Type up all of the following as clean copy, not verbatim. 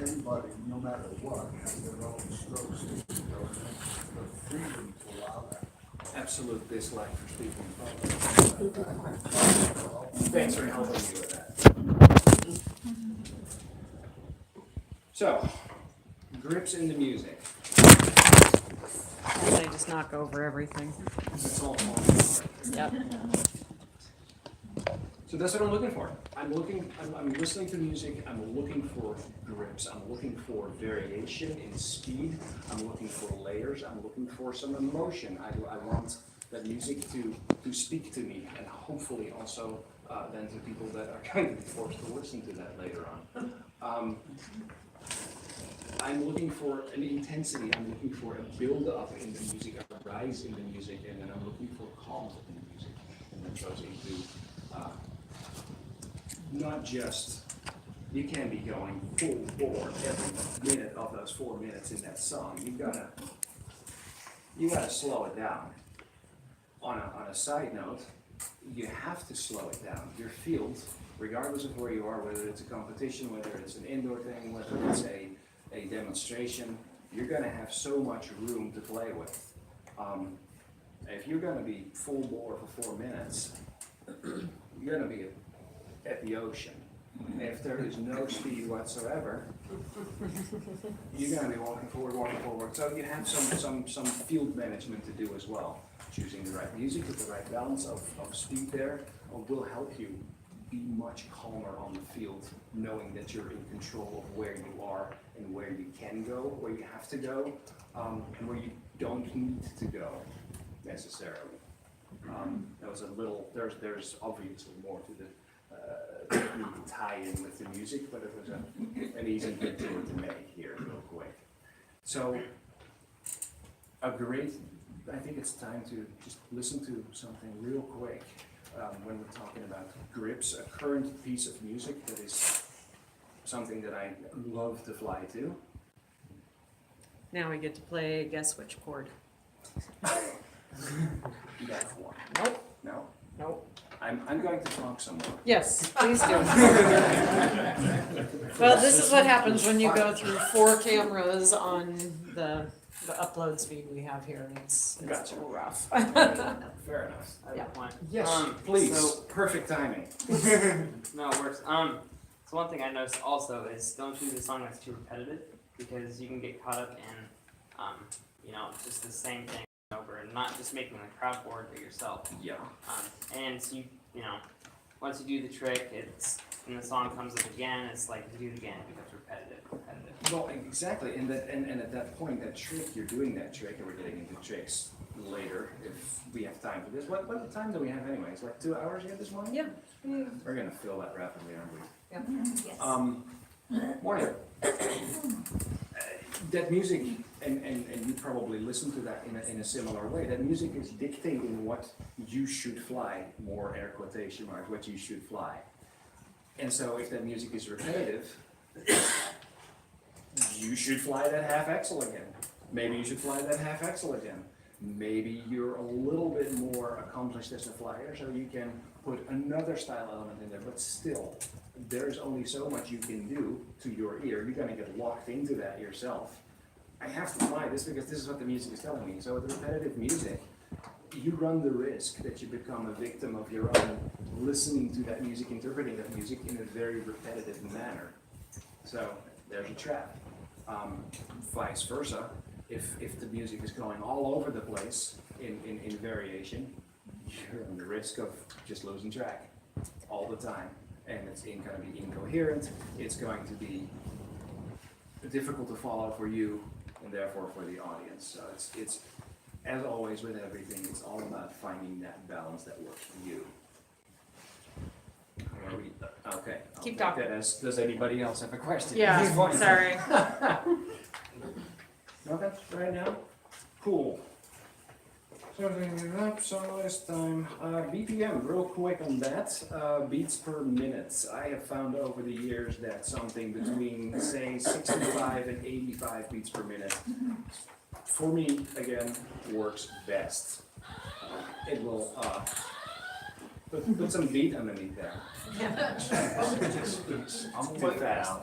everybody, no matter what, has their own strokes, the freedom to allow that. Absolute dislike for speaking in public. Thanks for helping me with that. So, grips in the music. They just knock over everything. It's all fun. Yep. So that's what I'm looking for. I'm listening to music, I'm looking for grips, I'm looking for variation in speed, I'm looking for layers, I'm looking for some emotion. I want that music to speak to me, and hopefully also then to people that are going to be forced to listen to that later on. I'm looking for an intensity, I'm looking for a build-up in the music, a rise in the music, and then I'm looking for calm in the music. And that goes into not just, you can't be going full bore every minute of those 4 minutes in that song. You gotta slow it down. On a side note, you have to slow it down. Your field, regardless of where you are, whether it's a competition, whether it's an indoor thing, whether it's a demonstration, you're gonna have so much room to play with. If you're gonna be full bore for 4 minutes, you're gonna be at the ocean. If there is no speed whatsoever, you're gonna be walking forward. So you have some field management to do as well. Choosing the right music with the right balance of speed there will help you be much calmer on the field, knowing that you're in control of where you are and where you can go, where you have to go, and where you don't need to go necessarily. That was a little. There's obviously more to the tie in with the music, but it was an easy bit to make here real quick. So I think it's time to just listen to something real quick when we're talking about grips, a current piece of music that is something that I love to fly to. Now we get to play guess which chord. That one. Nope. No? Nope. I'm going to talk some more. Yes, please do. Well, this is what happens when you go through 4 cameras on the upload speed we have here. It's Gotcha. a little rough. Fair enough. I have a point. Yes, please. So, Perfect timing. no, it works. So one thing I noticed also is don't do the song that's too repetitive, because you can get caught up in, just the same thing over, and not just making the crowd bored, but yourself. Yeah. And so once you do the trick, and the song comes up again, it's like you do it again, it becomes repetitive. Well, exactly, and at that point, that trick, you're doing that trick, and we're getting into tricks later if we have time for this. What time do we have anyway? It's like 2 hours yet this morning? Yeah. We're gonna fill that rapidly, aren't we? Yeah. Morning. That music, and you probably listen to that in a similar way, that music is dictating what you should fly, more air quotation marks, what you should fly. And so if that music is repetitive, you should fly that half axel again. Maybe you should fly that half axel again. Maybe you're a little bit more accomplished as a flyer, so you can put another style element in there, but still, there's only so much you can do to your ear. You're gonna get locked into that yourself. I have to fly this because this is what the music is telling me. So with repetitive music, you run the risk that you become a victim of your own listening to that music, interpreting that music in a very repetitive manner. So there's a trap. Vice versa, if the music is going all over the place in variation, you're on the risk of just losing track all the time. And it's going to be incoherent, it's going to be difficult to follow for you, and therefore for the audience. So it's as always with everything, it's all about finding that balance that works for you. Okay. I'll Keep take talking. that as, does anybody else have a question? Yeah, sorry. Okay, right now? Cool. So it up, so last time, BPM, real quick on that, beats per minute. I have found over the years that something between, say, 65 and 85 beats per minute, for me, again, works best. It will, put some beat underneath there. I'm too fast.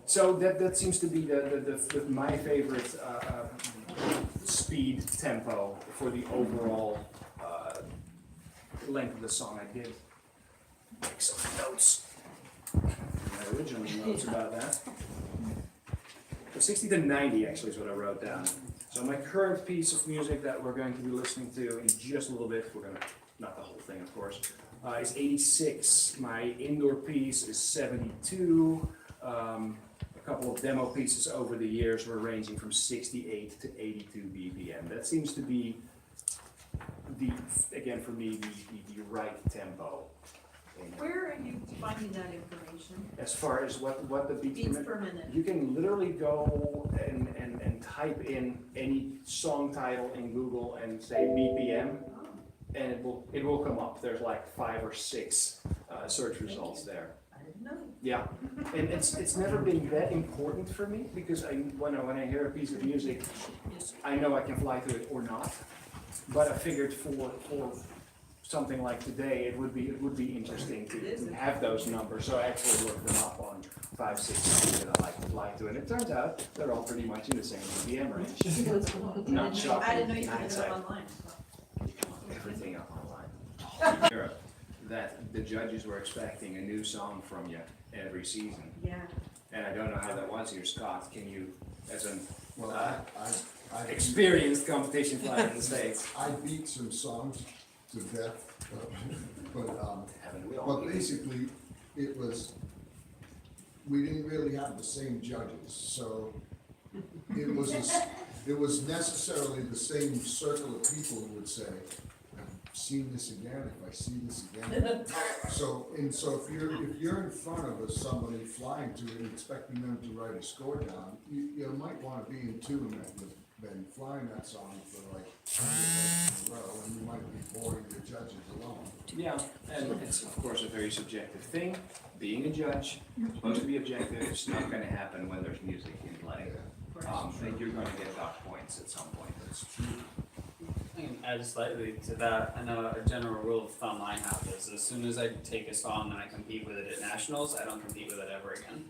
So that seems to be my favorite speed tempo for the overall length of the song. I did make some notes, my original notes about that. So 60 to 90 actually is what I wrote down. So my current piece of music that we're going to be listening to in just a little bit, we're gonna, not the whole thing of course, is 86. My indoor piece is 72. A couple of demo pieces over the years were ranging from 68 to 82 BPM. That seems to be again for me, the right tempo. Where are you finding that information? As far as what the beats Beats per minute. you can literally go and type in any song title in Google and say BPM, Oh, and it will come up. There's like 5 or 6 search results there. I didn't know. Yeah, and it's never been that important for me because when I hear a piece of music, I know I can fly to it or not. But I figured for something like today, it would be interesting to have those numbers. So I actually looked them up on 5, 6 songs that I like to fly to, and it turns out they're all pretty much in the same BPM range. Not shocking. I didn't know you could look it hindsight. up online. Everything up online. Europe, that the judges were expecting a new song from you every season. Yeah. And I don't know how that was here, Scott. Can you, as an Well, I experienced competition flyer in the States, I beat some songs to death, haven't we all? but basically, it was, we didn't really have the same judges, so it was necessarily the same circle of people who would say, I've seen this again, if I see this again. So if you're in front of somebody flying to it and expecting them to write a score down, you might wanna be in tune that you've been flying that song for like 100 days in a row, and you might be boring the judges alone. Yeah, and it's of course a very subjective thing. Being a judge, supposed to be objective, it's not gonna happen when there's music in play. And you're gonna get dock points at some point. That's true. I can add slightly to that. I know a general rule of thumb I have is as soon as I take a song and I compete with it at nationals, I don't compete with it ever again.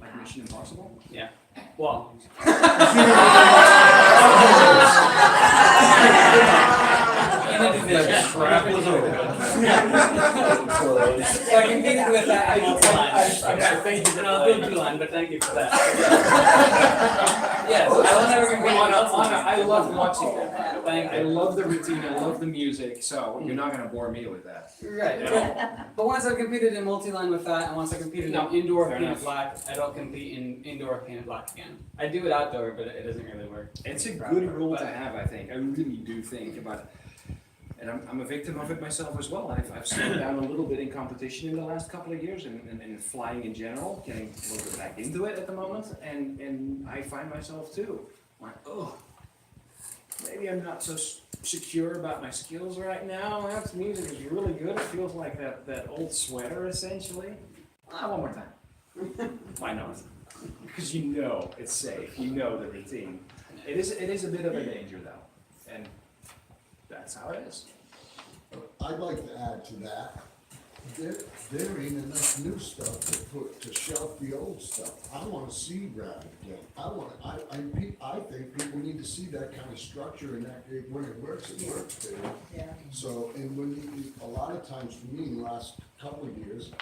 Like Mission Impossible? Yeah. Well. In a division. So I competed with that in multi-line. Thank you. No, I'll do 2-line, but thank you for that. Yes, I will never compete with multi-line. I love watching that. Thank I you. love the routine, I love the music, so you're not gonna bore me with that. Right. But once I competed in multi-line with that, and once I competed No, in indoor fair painted enough. black, I don't compete in indoor painted black again. I do it outdoor, but it doesn't really work. It's a good rule to have, I think. I really do think about, and I'm a victim of it myself as well. I've slowed down a little bit in competition in the last couple of years and flying in general, getting a little bit back into it at the moment. And I find myself too, like, oh, maybe I'm not so secure about my skills right now. That music is really good. It feels like that old sweater essentially. One more time. Why not? Because you know it's safe. You know the routine. It is a bit of a danger though, and that's how it is. I'd like to add to that, there ain't enough new stuff to shelf the old stuff. I wanna see Rabbit again. I think people need to see that kind of structure and that, when it works, baby. Yeah. So, and a lot of times for me, in the last couple of years,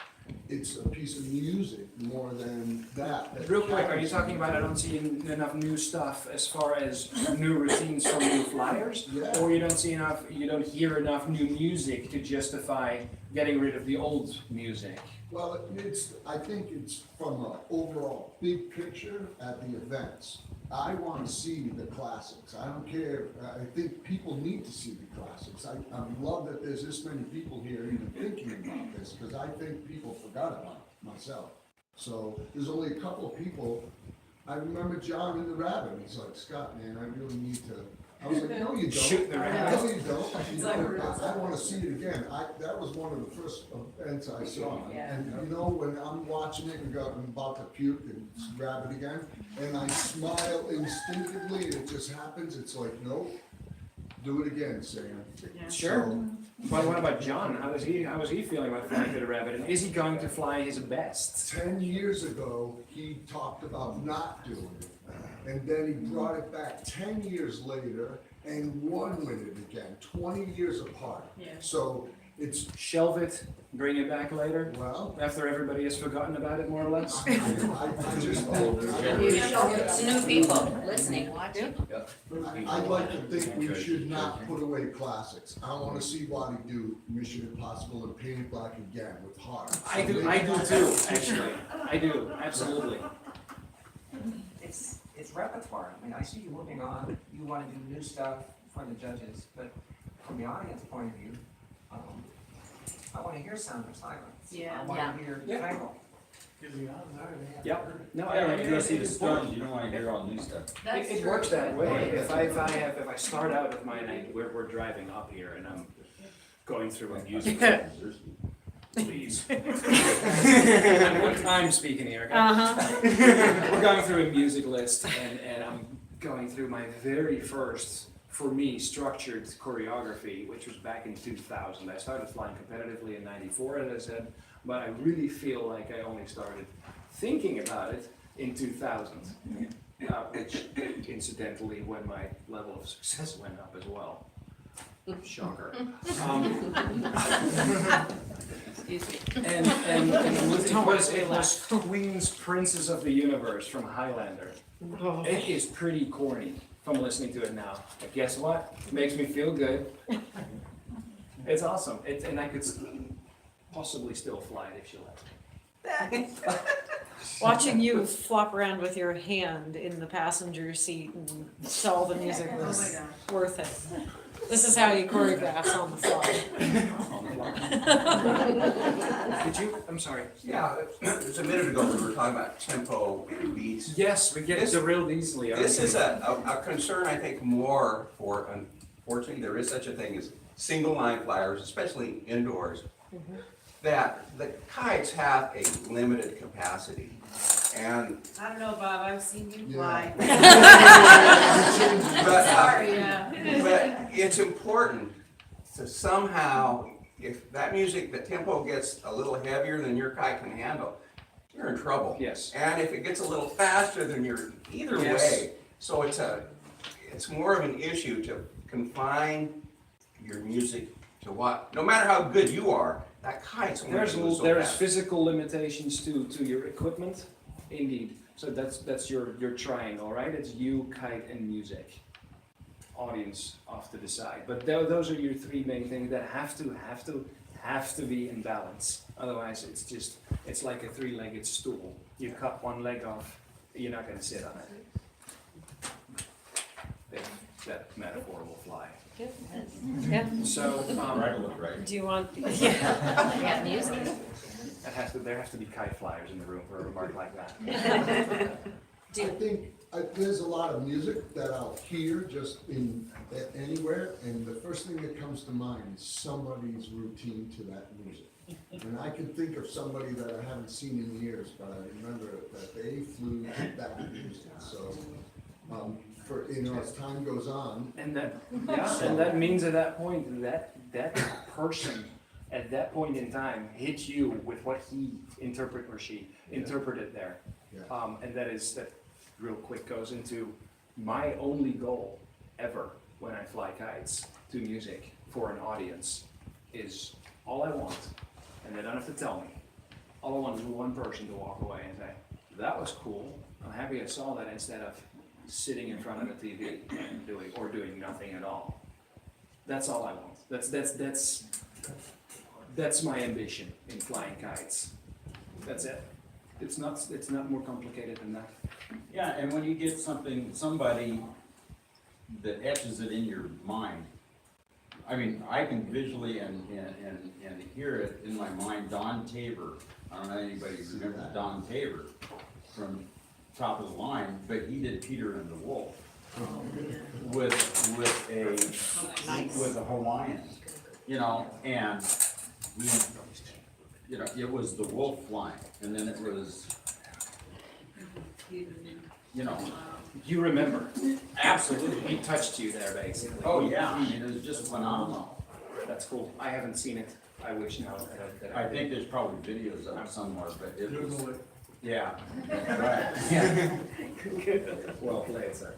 it's a piece of music more than that. Real quick, are you talking about I don't see enough new stuff as far as new routines from new flyers? Yeah. Or you don't hear enough new music to justify getting rid of the old music? Well, I think it's from an overall big picture at the events. I want to see the classics. I don't care, I think people need to see the classics. I love that there's this many people here even thinking about this, because I think people forgot about it, myself. So there's only a couple of people. I remember John and the Rabbit, he's like, Scott, man, I really need to. I was like, no, you don't. Shoot the rabbit. No, you don't. I want to see it again. That was one of the first events I saw. Yeah. And you know, when I'm watching it and I'm about to puke and grab it again, and I smile instinctively and it just happens, it's like, nope, do it again, Sam. Yeah. Sure. But what about John? How is he feeling about flying to the rabbit? And is he going to fly his best? 10 years ago, he talked about not doing it. And then he brought it back 10 years later and won with it again, 20 years apart. Yeah. So it's, Shelve it, bring it back later, well, after everybody has forgotten about it more or less? I just, It's new people listening, watching. I'd like to think we should not put away classics. I wanna see Waddy do Mission Impossible and Paint It Black again with heart. I do too, actually. I do, absolutely. It's repertoire. I mean, I see you moving on, you wanna do new stuff for the judges, but from the audience point of view, I wanna hear Sound of Silence. Yeah. I wanna hear Yeah. Tangle. Yep. No, Yeah, I when you go see the it's Stones, you don't wanna hear all new stuff. It works that way. If I start out with mine, we're driving up here and I'm going through a music. Please. I'm speaking here. Okay? Uh-huh. We're going through a music list and I'm going through my very first, for me, structured choreography, which was back in 2000. I started flying competitively in '94, as I said, but I really feel like I only started thinking about it in 2000, which incidentally, when my level of success went up as well. Shocker. Excuse me. And it was Queen's Princess of the Universe from Highlander. It is pretty corny from listening to it now. But guess what? It makes me feel good. It's awesome. And I could possibly still fly it if she let me. Watching you flop around with your hand in the passenger seat and tell the music Oh my was gosh. worth it. This is how you choreograph on the fly. Did you? I'm sorry. Yeah, just a minute ago, we were talking about tempo and beats. Yes, we get it real easily. This is a concern, I think, more for, unfortunately, there is such a thing as single line flyers, especially indoors, that the kites have a limited capacity. And, I don't know, Bob, I've seen you Yeah. fly. but, Sorry, yeah. but it's important to somehow, if that music, the tempo gets a little heavier than your kite can handle, you're in trouble. Yes. And if it gets a little faster than you're, either Yes. way, so it's more of an issue to confine your music to what, no matter how good you are, that kite's only There's going so there's fast. physical limitations to your equipment, indeed. So that's your triangle, right? It's you, kite, and music. Audience off to the side, but those are your three main things that have to be in balance. Otherwise, it's like a three-legged stool. You cut one leg off, you're not going to sit on it. If that metaphor will fly. Yeah. So Right. Do you want? Yeah. Yeah, music. there has to be kite flyers in the room for a remark like that. I think there's a lot of music that I'll hear just anywhere, and the first thing that comes to mind is somebody's routine to that music. And I can think of somebody that I haven't seen in years, but I remember that they flew to that music. So, as time goes on, And that means at that point that person at that point in time hit you with what he interpreted or she interpreted there. yeah. And that real quick goes into my only goal ever when I fly kites to music for an audience is all I want, and they don't have to tell me. All I want is one person to walk away and say, that was cool. I'm happy I saw that instead of sitting in front of the TV and doing nothing at all. That's all I want. That's my ambition in flying kites. That's it. It's not more complicated than that. Yeah, and when you get somebody that etches it in your mind, I mean, I can visually and hear it in my mind, Don Tabor. I don't know if anybody remembers Don Tabor from Top of the Line, but he did Peter and the Wolf with a Hawaiian, and it was the wolf flying, and then it was you know, You remember, absolutely. he touched you there basically. Oh, yeah, I mean, it was just phenomenal. That's cool. I haven't seen it. I wish now that I did. think there's probably videos of it somewhere, but it was, yeah, right, yeah, Well played, sir.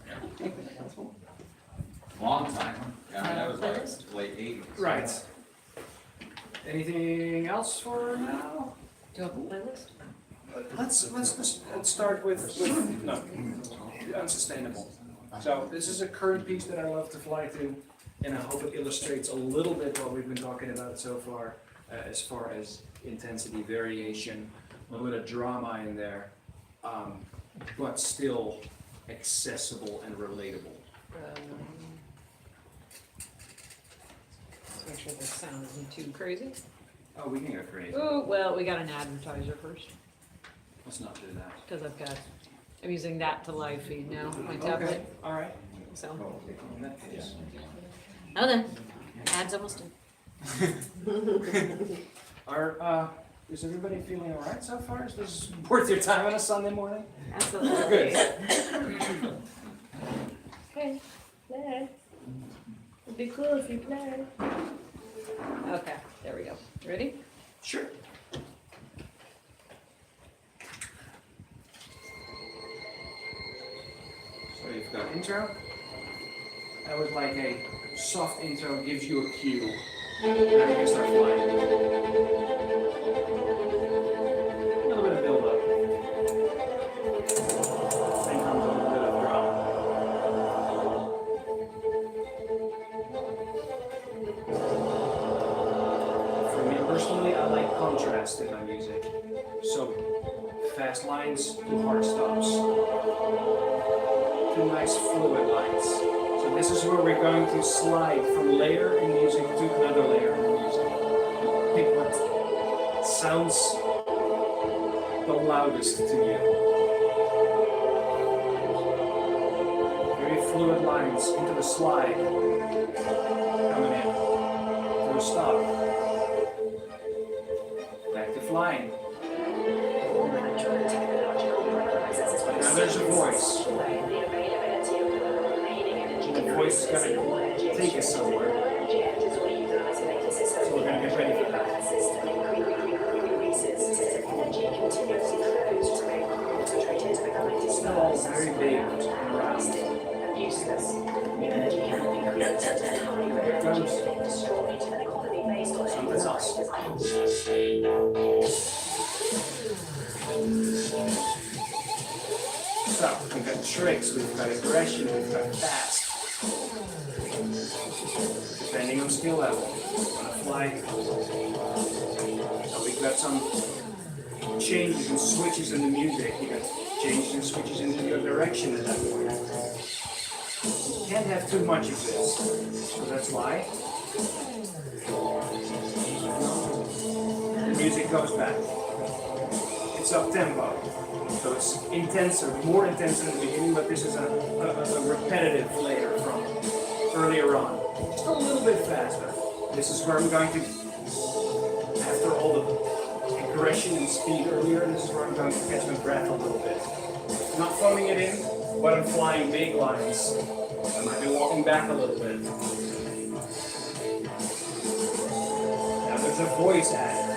long time, yeah, that was like late eighties. Right. Anything else for now? Do you have a playlist? Let's start with no, unsustainable. So this is a current piece that I love to fly to, and I hope it illustrates a little bit what we've been talking about so far as intensity, variation, a little bit of drama in there, but still accessible and relatable. Let's make sure the sound isn't too crazy. Oh, we can go crazy. Oh, well, we got an advertiser first, Let's not do that. because I'm using that to live feed now, my tablet, All right. so. In that case. Oh, then, ads almost done. Is everybody feeling all right so far? Is this worth your time on a Sunday morning? Absolutely. Okay, play. It'd be cool if you play. Okay, there we go. Ready? Sure. So you've got intro. I would like a soft intro, gives you a cue. Now you can start flying. A little bit of build up. Then comes a little bit of drop. For me personally, I like contrast in my music. So fast lines to hard stops. Two nice fluid lines. So this is where we're going to slide from layer in music to another layer in music. Pick what sounds the loudest to you. Very fluid lines into the slide. Coming in. To a stop. Back to flying. Now there's a voice. The voice is going to take us somewhere. So we're going to get ready for that. Still all very big and round. Here it comes. Something else. So, we've got tricks, we've got aggression, we've got fast. Depending on skill level, on a fly. So we've got some changes and switches in the music. You got changes and switches in your direction at that point. You can't have too much of this. So that's why the music goes back. It's up tempo. So it's intenser, more intense in the beginning, but this is a repetitive layer from earlier on. Just a little bit faster. This is where I'm going to, after all the aggression and speed earlier, this is where I'm going to catch my breath a little bit. Not phoning it in, but I'm flying big lines. I might be walking back a little bit. Now there's a voice added.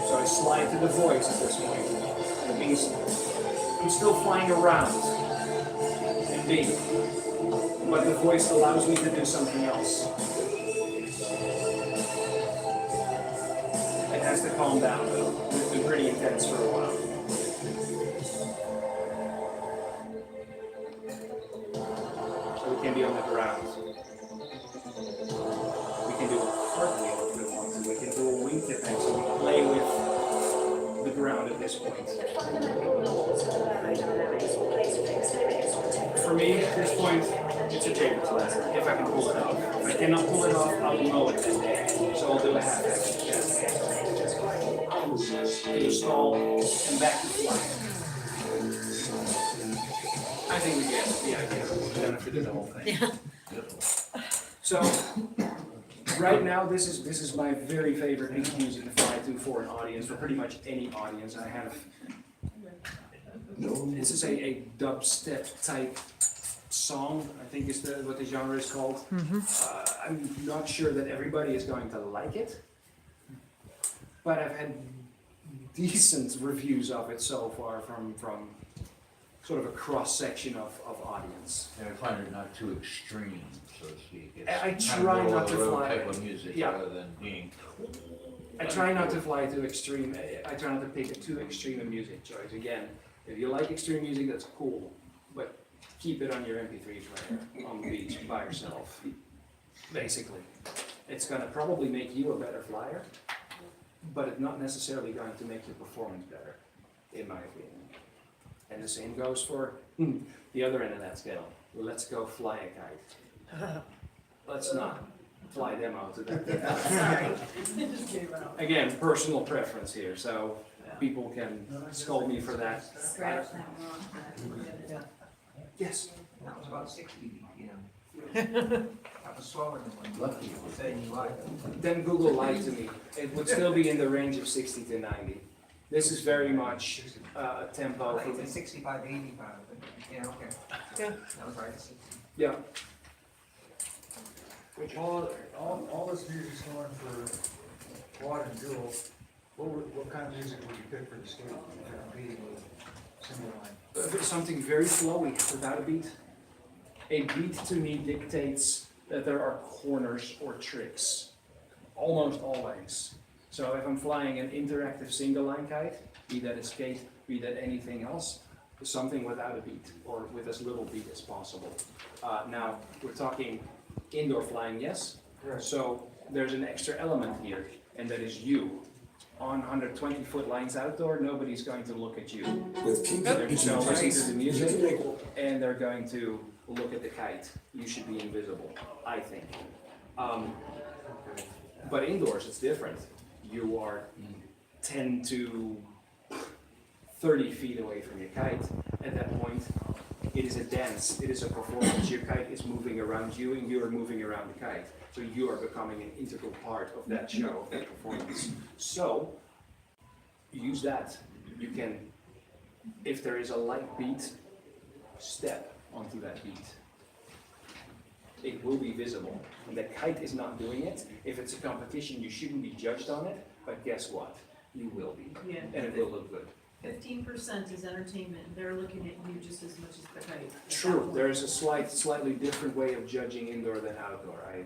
So I slide to the voice at this point. It means I'm still flying around and big, but the voice allows me to do something else. It has to calm down though. It's been pretty intense for a while. So we can be on the ground. We can do a cartwheel if we want to. We can do a wingtip and so we play with the ground at this point. For me, at this point, it's a table class, if I can pull it off. If I cannot pull it off, I'll know it. So I'll do a half action. To the stall and back to flying. I think we get the idea. We don't have to do the whole thing. So, right now, this is my very favorite piece of music to fly to for an audience, for pretty much any audience. I have This is a dubstep type song, I think is what the genre is called. I'm not sure that everybody is going to like it, but I've had decent reviews of it so far from sort of a cross-section of audience. And I find it not too extreme, so to speak. It's I kind of try not to middle-of-the-road fly. type of music Yeah. rather than being. I try not to fly too extreme. I try not to pick a too extreme a music choice. Again, if you like extreme music, that's cool, but keep it on your MP3 player on the beach by yourself. Basically, it's gonna probably make you a better flyer, but it's not necessarily going to make your performance better, in my opinion. And the same goes for the other end of that scale. Let's go fly a kite. Let's not fly demo to that. Sorry. Just gave out. Again, personal preference here, so people can scold me for that. Scratch that one. Yes. That was about 60 BPM. That was slower than what Lucky. you were saying you liked. Then Google lied to me. It would still be in the range of 60 to 90. This is very much a tempo. I think it's 65, 85, but, yeah, okay. Yeah. That was right, 60. Yeah. All this music's going for quad and dual. What kind of music would you pick for the skate if you're competing with single line? Something very flowy without a beat. A beat to me dictates that there are corners or tricks, almost always. So if I'm flying an interactive single line kite, be that a skate, be that anything else, something without a beat or with as little beat as possible. Now, we're talking indoor flying, yes? Right. So there's an extra element here, and that is you. On 120-foot lines outdoor, nobody's going to look at you. They're just going to listen to the music, and they're going to look at the kite. You should be invisible, I think. But indoors, it's different. You are 10 to 30 feet away from your kite. At that point, it is a dance, it is a performance. Your kite is moving around you, and you are moving around the kite. So you are becoming an integral part of that show, of that performance. So, use that. You can, if there is a light beat, step onto that beat. It will be visible. And the kite is not doing it. If it's a competition, you shouldn't be judged on it, but guess what? You will be, Yeah. and it will look good. 15% is entertainment, and they're looking at you just as much as the kite. True, there is a slightly different way of judging indoor than outdoor. I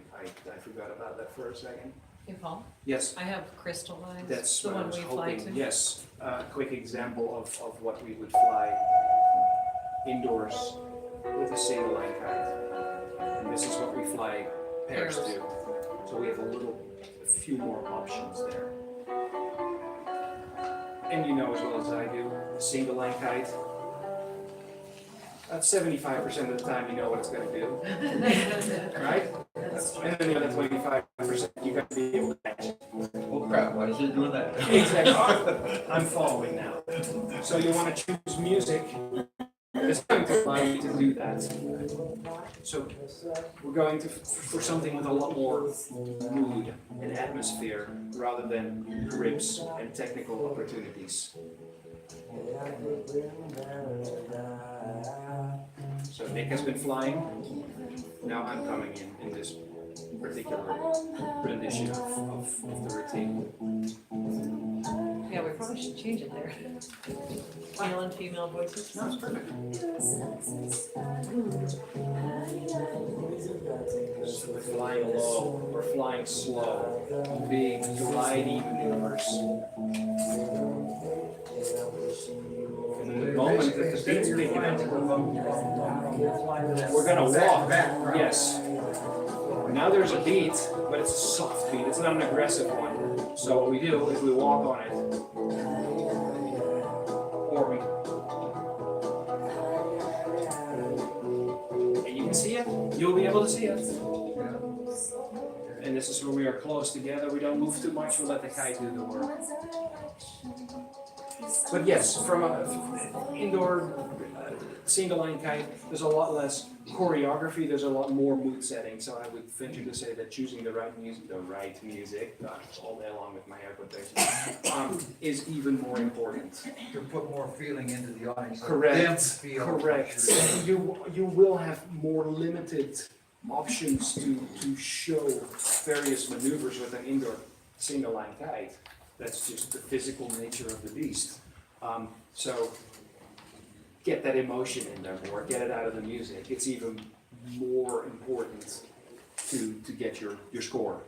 forgot about that for a second. Hey, Paul, Yes, I have crystal lines. that's the what I one was we fly hoping. to. Yes, a quick example of what we would fly indoors with a single line kite. And this is what we fly pairs to. So we have a few more options there. And you know as well as I do, a single line kite, that's 75% of the time you know what it's going to do, right? And then the other 25% you got to be able to catch it. Oh crap, why is it doing that? Exactly. I'm following now. So you want to choose music that's going to allow you to do that. So we're going to for something with a lot more mood and atmosphere rather than grips and technical opportunities. So Nick has been flying. Now I'm coming in this particular rendition of the routine. Yeah, we probably should change it there. Male and female voices. No, it's perfect. So we're flying low, we're flying slow, big glidey maneuvers. And in the moment that the beat's picking up, we're gonna walk, yes. Now there's a beat, but it's a soft beat, it's not an aggressive one. So what we do is we walk on it. Or we. And you can see it, you'll be able to see it. And this is where we are close together, we don't move too much, we let the kite do the work. But yes, from an indoor single line kite, there's a lot less choreography, there's a lot more mood setting, so I would venture to say that choosing the right music, all day long with my hair quotations, is even more important. To put more feeling into the audience. let Correct, them feel what correct. you're doing. You will have more limited options to show various maneuvers with an indoor single line kite. That's just the physical nature of the beast. So get that emotion in there more, get it out of the music. It's even more important to get your score.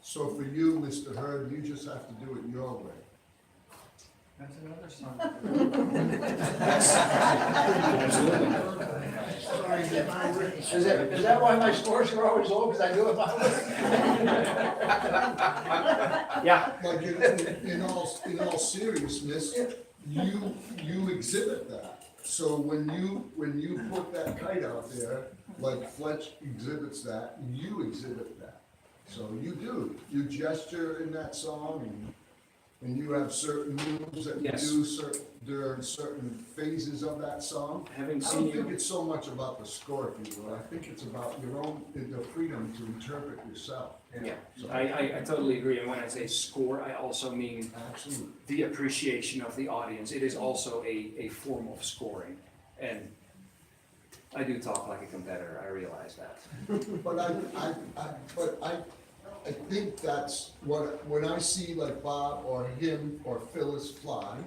So for you, Mr. Hurd, you just have to do it your way. That's another song. Absolutely. Is that why my scores are always low, because I do it my way? Yeah, Like in all seriousness, you exhibit that. So when you put that kite out there, like Fletch exhibits that, you exhibit that. So you gesture in that song and you have certain moves that you Yes. do during certain phases of that song. having I seen don't think you, it's so much about the score, if you will. I think it's about the freedom to interpret yourself. yeah, So, I totally agree. And when I say score, I also mean absolutely. the appreciation of the audience. It is also a form of scoring. And I do talk like a competitor, I realize that. But I think that's when I see like Bob or him or Phyllis fly,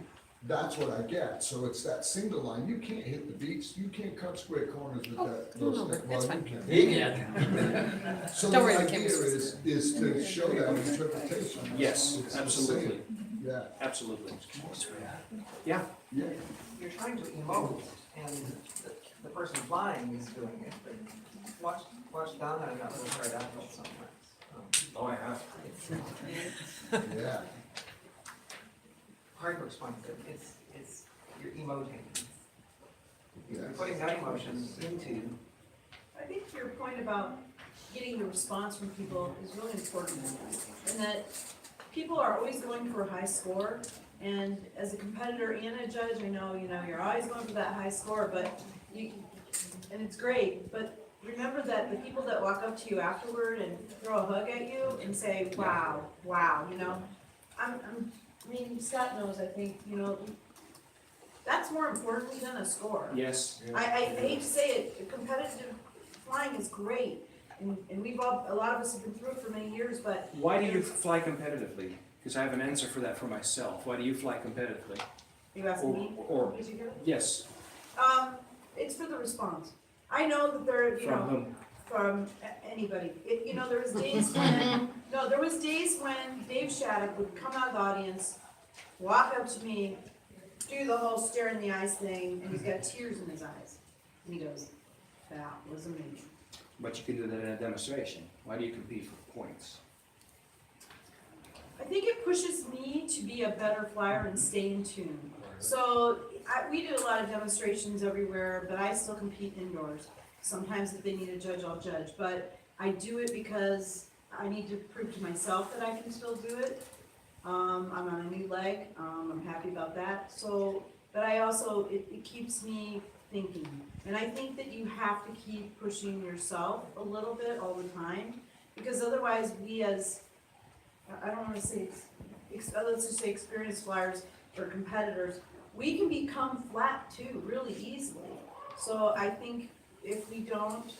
that's what I get. So it's that single line. You can't hit the beats. You can't cut square corners with those things. that's Well, fine. you can. So Don't the worry, the idea camera's- is to show that interpretation. Yes, It's the absolutely. same. Yeah. Absolutely. Yeah, Yeah. You're trying to emote, and the person flying is doing it, but watch Donna and that little right out sometimes. Oh, I have. Yeah. Hard work's fun, but it's, you're emoting. You're Yes. putting that emotion into, I think your point about getting the response from people is really important, and that people are always going for a high score, and as a competitor and a judge, I know, you're always going for that high score, but and it's great, but remember that the people that walk up to you afterward and throw a hug at you and say, wow, I mean, Scott knows, I think, that's more important than a score. yes. I hate to say it, competitive flying is great, and a lot of us have been through it for many years, but. Why do you fly competitively? Because I have an answer for that for myself. Why do you fly competitively? You ask me? Or, Did you hear it? yes, It's for the response. I know that there, from whom? from anybody. There was days when Dave Shattuck would come out of the audience, walk up to me, do the whole stare in the eyes thing, and he's got tears in his eyes. And he goes, that was amazing. But you can do that in a demonstration. Why do you compete for points? I think it pushes me to be a better flyer and stay in tune. So we do a lot of demonstrations everywhere, but I still compete indoors. Sometimes if they need a judge, I'll judge, but I do it because I need to prove to myself that I can still do it. I'm on a new leg, I'm happy about that. So, but I also, it keeps me thinking. And I think that you have to keep pushing yourself a little bit all the time, because otherwise we as, I don't wanna say, let's just say experienced flyers or competitors, we can become flat too, really easily. So I think if we don't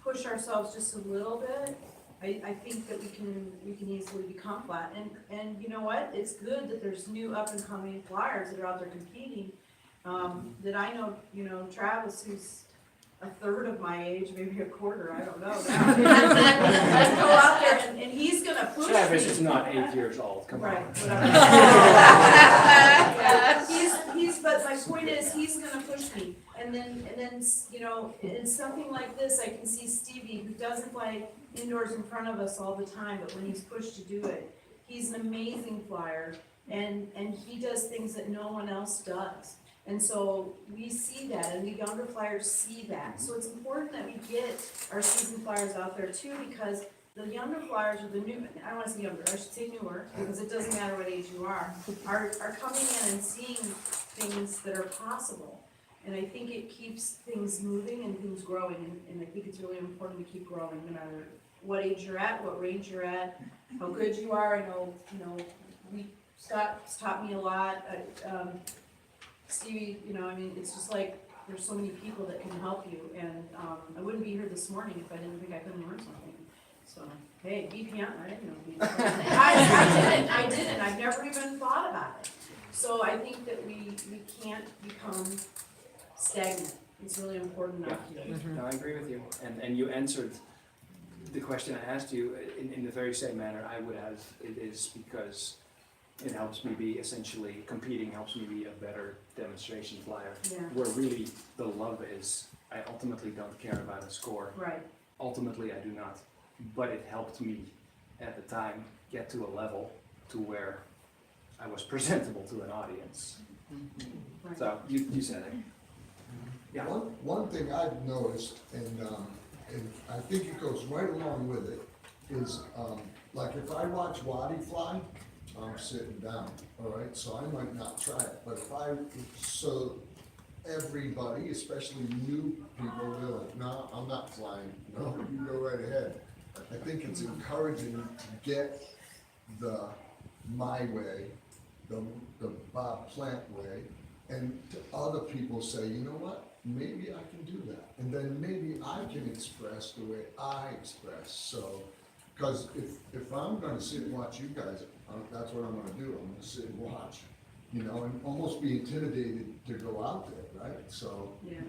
push ourselves just a little bit, I think that we can easily become flat. And you know what? It's good that there's new up and coming flyers that are out there competing. That I know, Travis, who's a third of my age, maybe a quarter, I don't know now. Let's go out there and he's gonna push me. Travis is not 8 years old, come on. Right, whatever. But my point is, he's gonna push me, and then, in something like this, I can see Stevie, who doesn't fly indoors in front of us all the time, but when he's pushed to do it, he's an amazing flyer, and he does things that no one else does. And so we see that, and the younger flyers see that, so it's important that we get our seasoned flyers out there too, because the younger flyers, or the new, I don't wanna say younger, I should say newer, because it doesn't matter what age you are coming in and seeing things that are possible. And I think it keeps things moving and things growing, and I think it's really important to keep growing, no matter what age you're at, what range you're at, how good you are. I know, Scott's taught me a lot, Stevie, I mean, it's just like, there's so many people that can help you, and, I wouldn't be here this morning if I didn't think I could learn something. So, hey, be piano, I didn't know be I didn't, I've never even thought about it. So I think that we can't become stagnant, it's really important not to. No, I agree with you, and you answered the question I asked you in the very same manner I would have. It is because it helps me be essentially, competing helps me be a better demonstration flyer. Yeah. Where really the love is, I ultimately don't care about a score. Right, Ultimately, I do not. But it helped me at the time get to a level to where I was presentable to an audience. right. So you said it. Yeah. One thing I've noticed, and I think it goes right along with it, is, like if I watch Waddy fly, I'm sitting down, all right, so I might not try it, but so everybody, especially new people, they're like, no, I'm not flying, no, you go right ahead. I think it's encouraging to get my way, the Bob Plant way, and to other people say, you know what, maybe I can do that. And then maybe I can express the way I express, so, because if I'm gonna sit and watch you guys, that's what I'm gonna do, I'm gonna sit and watch, and almost be intimidated to go out there, right? So, Yeah.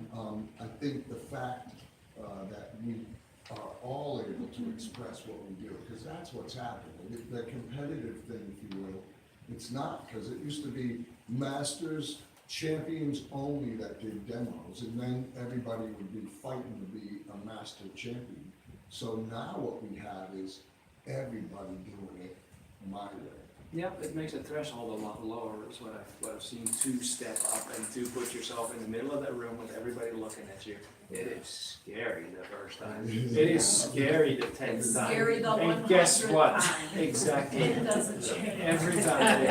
I think the fact that we are all able to express what we do, because that's what's happening. The competitive thing, if you will, it's not, because it used to be masters, champions only that did demos, and then everybody would be fighting to be a master champion. So now what we have is everybody doing it my way. Yep, it makes the threshold a lot lower, is what I've seen. To step up and to put yourself in the middle of that room with everybody looking at you. It is scary the first time. It is scary the 10th time. Scary the 100th And guess what? time. Exactly. It doesn't change. Every time.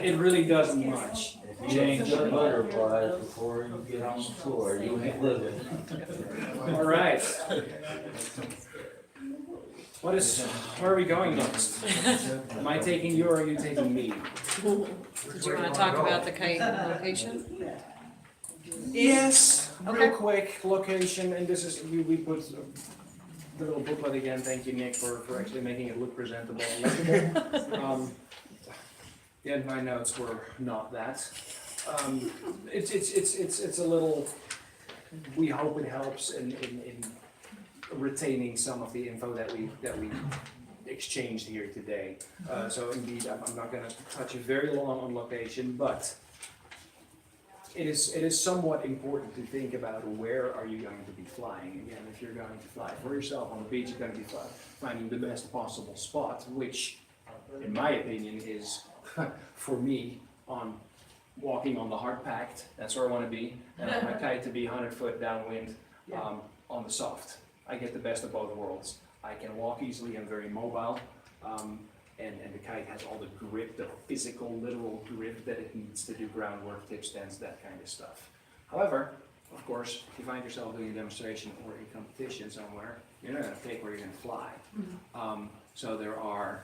It really doesn't much. If you ain't got butterflies before you get on the floor, you ain't living. All right. Where are we going next? Am I taking you or are you taking me? Did you wanna talk about the kite location? Yes, Okay. real quick, location, and this is, we put the little booklet again, thank you Nick for actually making it look presentable and legible. Yeah, my notes were not that. It's a little, we hope it helps in retaining some of the info that we exchanged here today. So indeed, I'm not gonna touch it very long on location, but it is somewhat important to think about where are you going to be flying. Again, if you're going to fly for yourself on the beach, you're going to be finding the best possible spot, which, in my opinion, is for me walking on the hard packed. That's where I want to be, and I want my kite to be 100 foot downwind on the soft. I get the best of both worlds. I can walk easily. I'm very mobile. And the kite has all the grip, the physical, literal grip that it needs to do groundwork, tip stands, that kind of stuff. However, of course, if you find yourself doing a demonstration or a competition somewhere, you're not going to take where you're going to fly. So there are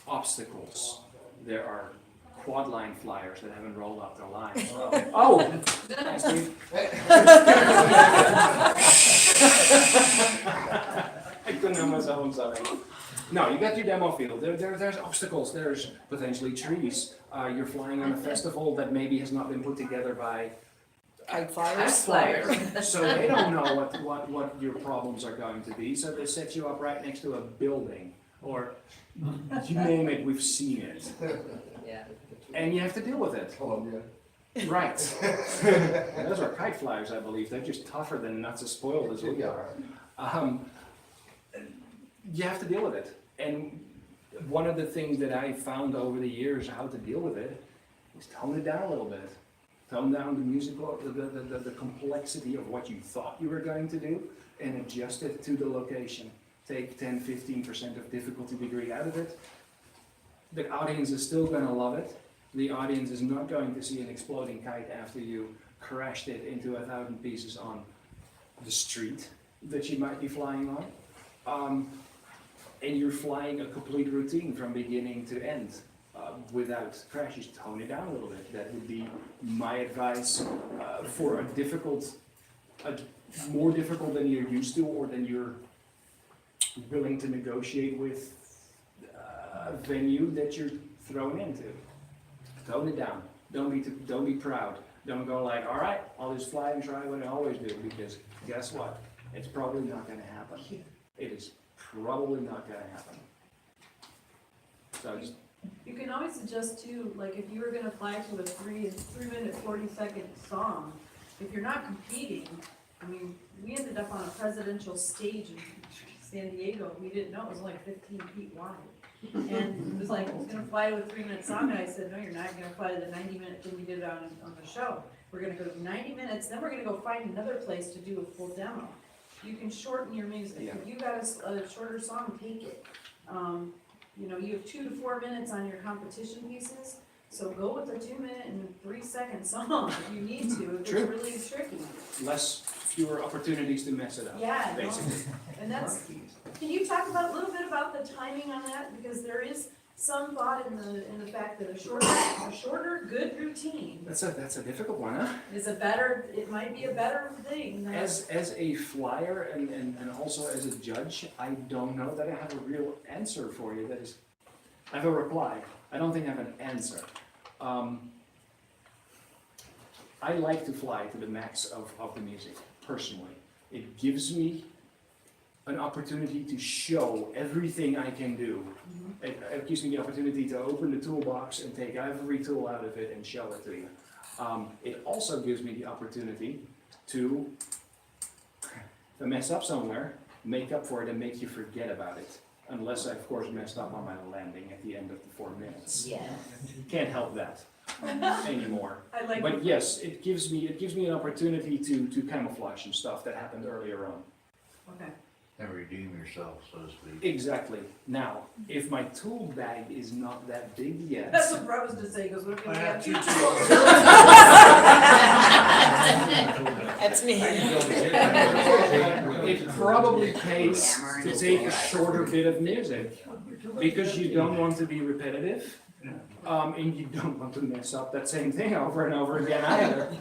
obstacles. There are quad line flyers that haven't rolled up their lines. Oh! Thanks, Steve. I couldn't help myself, I'm sorry. No, you got your demo field. There's obstacles. There's potentially trees. You're flying on a festival that maybe has not been put together by Kite kite flyers. So they don't know what your problems are going to be. So they set you up right next to a building, or you name it, we've seen it. Yeah. And you have to deal with it. Right. Those are kite flyers, I believe. They're just tougher than nuts as spoiled as we are. You have to deal with it. And one of the things that I found over the years how to deal with it is tone it down a little bit. Tone down the musical, the complexity of what you thought you were going to do and adjust it to the location. Take 10-15% of difficulty degree out of it. The audience is still going to love it. The audience is not going to see an exploding kite after you crashed it into 1,000 pieces on the street that you might be flying on. And you're flying a complete routine from beginning to end without crashes. Tone it down a little bit. That would be my advice for more difficult than you're used to or than you're willing to negotiate with a venue that you're thrown into. Tone it down. Don't be proud. Don't go like, all right, I'll just fly and try what I always do, because guess what? It's probably not going to happen. It is probably not going to happen. So just, You can always adjust too, like if you were gonna fly to a 3-minute 40-second song, if you're not competing, I mean, we ended up on a presidential stage in San Diego, we didn't know, it was only 15 feet wide. And it was like, I was gonna fly to a 3-minute song, and I said, no, you're not gonna fly to the 90-minute thing we did on the show. We're gonna go to 90 minutes, then we're gonna go find another place to do a full demo. You can shorten your music, if you got a shorter song, take it. You know, you have 2 to 4 minutes on your competition pieces, so go with a 2-minute and 3-second song if you need to, if it's True. really tricky. fewer opportunities to mess it up, Yeah, no, basically. and that's, can you talk about, a little bit about the timing on that? Because there is some thought in the fact that a shorter good routine That's a difficult one, huh? is it might be a better thing than. As a flyer and also as a judge, I don't know that I have a real answer for you. That is, I have a reply. I don't think I have an answer. I like to fly to the max of the music, personally. It gives me an opportunity to show everything I can do. It gives me the opportunity to open the toolbox and take every tool out of it and show it to you. It also gives me the opportunity to, if I mess up somewhere, make up for it and make you forget about it. Unless I, of course, messed up on my landing at the end of the 4 minutes. Yeah. Can't help that anymore. I like. But yes, it gives me an opportunity to camouflage some stuff that happened earlier on. Okay. And redeem yourself, so to speak. Exactly. Now, if my tool bag is not that big yet, That's what Brett was just saying, because what if we I have have two two tools? That's me. it probably pays to take a shorter bit of music because you don't want to be repetitive, and you don't want to mess up that same thing over and over again either.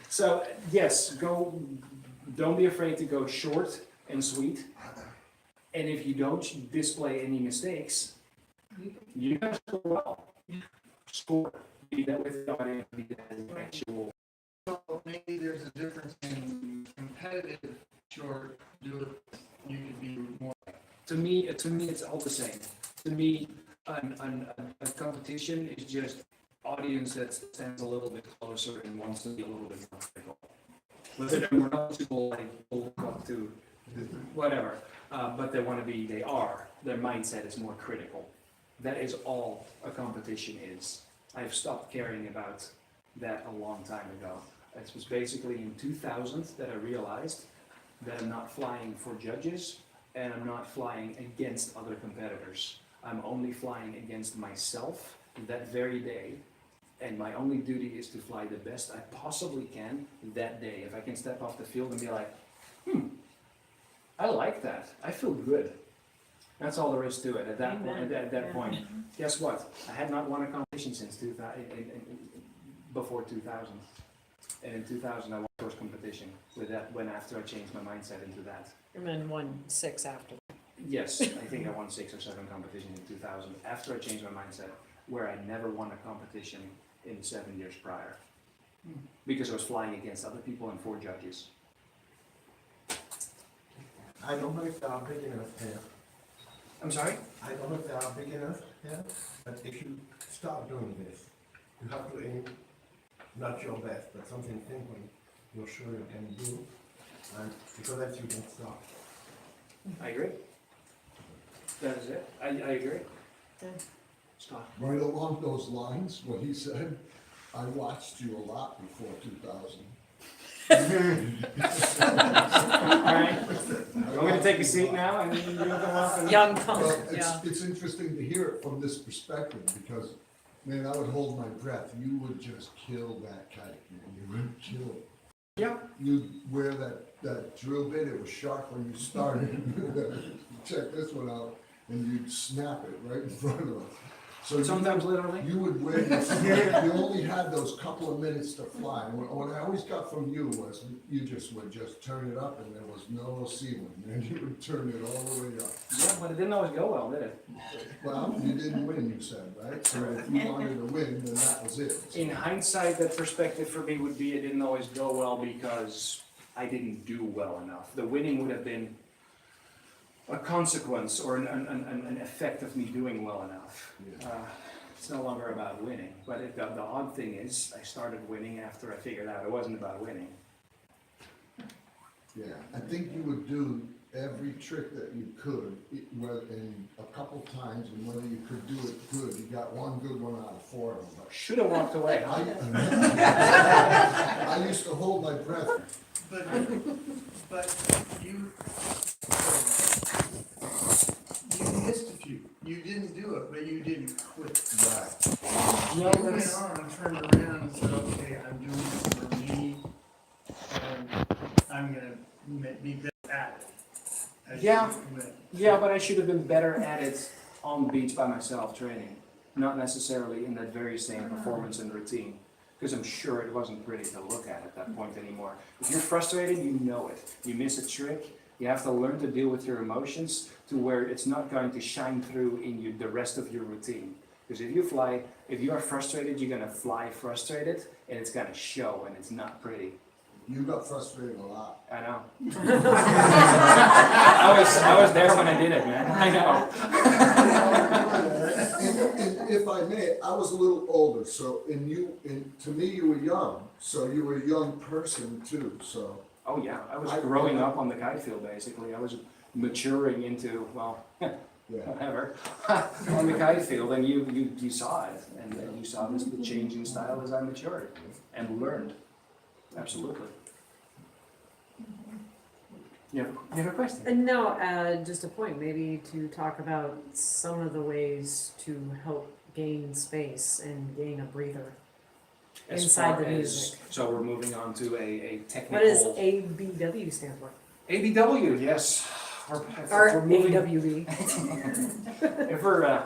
So yes, don't be afraid to go short and sweet. And if you don't display any mistakes, you guys score well. Score. Be that with the audience, be that in the actual. So maybe there's a difference in competitive short, you could be more. To me, it's all the same. To me, a competition is just audience that stands a little bit closer and wants to be a little bit more critical. Whether they're more knowledgeable, like we'll talk to whatever, but their mindset is more critical. That is all a competition is. I've stopped caring about that a long time ago. It was basically in 2000 that I realized that I'm not flying for judges and I'm not flying against other competitors. I'm only flying against myself that very day, and my only duty is to fly the best I possibly can that day. If I can step off the field and be like, I like that, I feel good. That's all there is to it at that point. At that point, guess what? I had not won a competition since before 2000. And in 2000, I won the first competition with that. When after I changed my mindset into that. And then 1-6 after. Yes, I think I won 6 or 7 competitions in 2000 after I changed my mindset, where I never won a competition in the 7 years prior, because I was flying against other people and 4 judges. I don't know if they are big enough here. I'm sorry? I don't know if they are big enough here, but if you start doing this, you have to aim not your best, but something simple you're sure you can do, and because else you can stop. I agree. That is it. I agree. Stop. Right along those lines, what he said, I watched you a lot before 2000. All right. I'm going to take a seat now. I mean, Young Well, punk, yeah. it's interesting to hear it from this perspective, because Man, I would hold my breath. You would just kill that kite, man. You would kill it. Yeah. You wear that drill bit, it was sharp when you started. Check this one out, and you'd snap it right in front of us. So Sometimes literally. you would wear, you only had those couple of minutes to fly. And what I always got from you was you just would just turn it up and there was no ceiling, and you would turn it all the way up. Yeah, but it didn't always go well, did it? Well, you didn't win, you said, right? So if you wanted to win, then that was it. In hindsight, that perspective for me would be it didn't always go well because I didn't do well enough. The winning would have been a consequence or an effect of me doing well enough. Yeah. It's no longer about winning, but the odd thing is I started winning after I figured out it wasn't about winning. Yeah, I think you would do every trick that you could, and a couple times, and whether you could do it good, you got one good one out of 4 of them. But Should have walked away. I used to hold my breath. But you missed a few. You didn't do it, but you didn't quit. Right. You went on, turned around and said, okay, I'm doing this for me, and I'm gonna be better at it. as Yeah. you went. Yeah, but I should have been better at it on the beach by myself training, not necessarily in that very same performance and routine. Because I'm sure it wasn't pretty to look at that point anymore. If you're frustrated, you know it. You miss a trick, you have to learn to deal with your emotions to where it's not going to shine through in the rest of your routine. Because if you are frustrated, you're going to fly frustrated, and it's going to show, and it's not pretty. You got frustrated a lot. I know. I was there when I did it, man. I know. And if I may, I was a little older, so, to me, you were young, so you were a young person too, so. Oh yeah, I was growing up on the kite field basically. I was maturing into, well, Yeah. whatever, on the kite field, and you saw it, and you saw the change in style as I matured and learned. Absolutely. You have a question? And no, just a point, maybe to talk about some of the ways to help gain space and gain a breather As inside far the as- music. So we're moving on to a technical. What does ABW stand for? ABW, yes. We're Or moving. AWB? If we're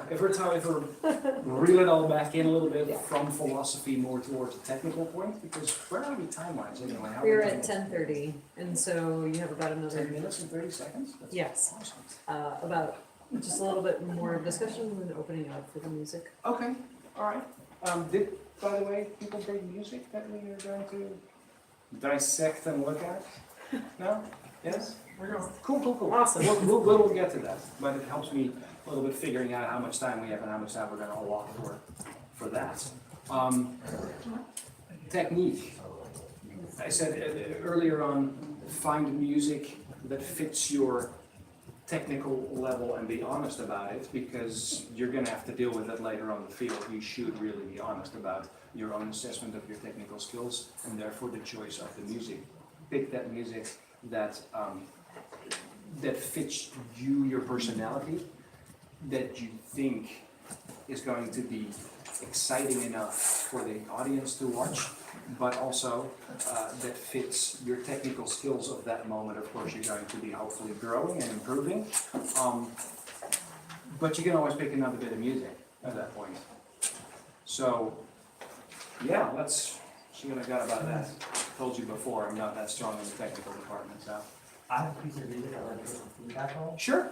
reel it all back in a little bit Yeah. from philosophy more towards the technical point, because where are we time-wise anyway? How are We're we at doing? 10:30, and so you have about 10 another, minutes and 30 seconds? That's yes, awesome. about just a little bit more discussion and then opening up for the music. Okay, all right. By the way, people bring music that we are going to dissect and look at? No? Yes? We're going. Cool. Awesome. We'll get to that, but it helps me a little bit figuring out how much time we have and how much time we're gonna allot for that. Technique. I said earlier on, find music that fits your technical level and be honest about it, because you're gonna have to deal with it later on the field. You should really be honest about your own assessment of your technical skills and therefore the choice of the music. Pick that music that fits you, your personality, that you think is going to be exciting enough for the audience to watch, but also that fits your technical skills of that moment. Of course, you're going to be hopefully growing and improving, but you can always pick another bit of music at that point. So, yeah, let's see what I got about that. Told you before, I'm not that strong in the technical department, so. I have a piece of music I'd like to get some feedback on. Sure.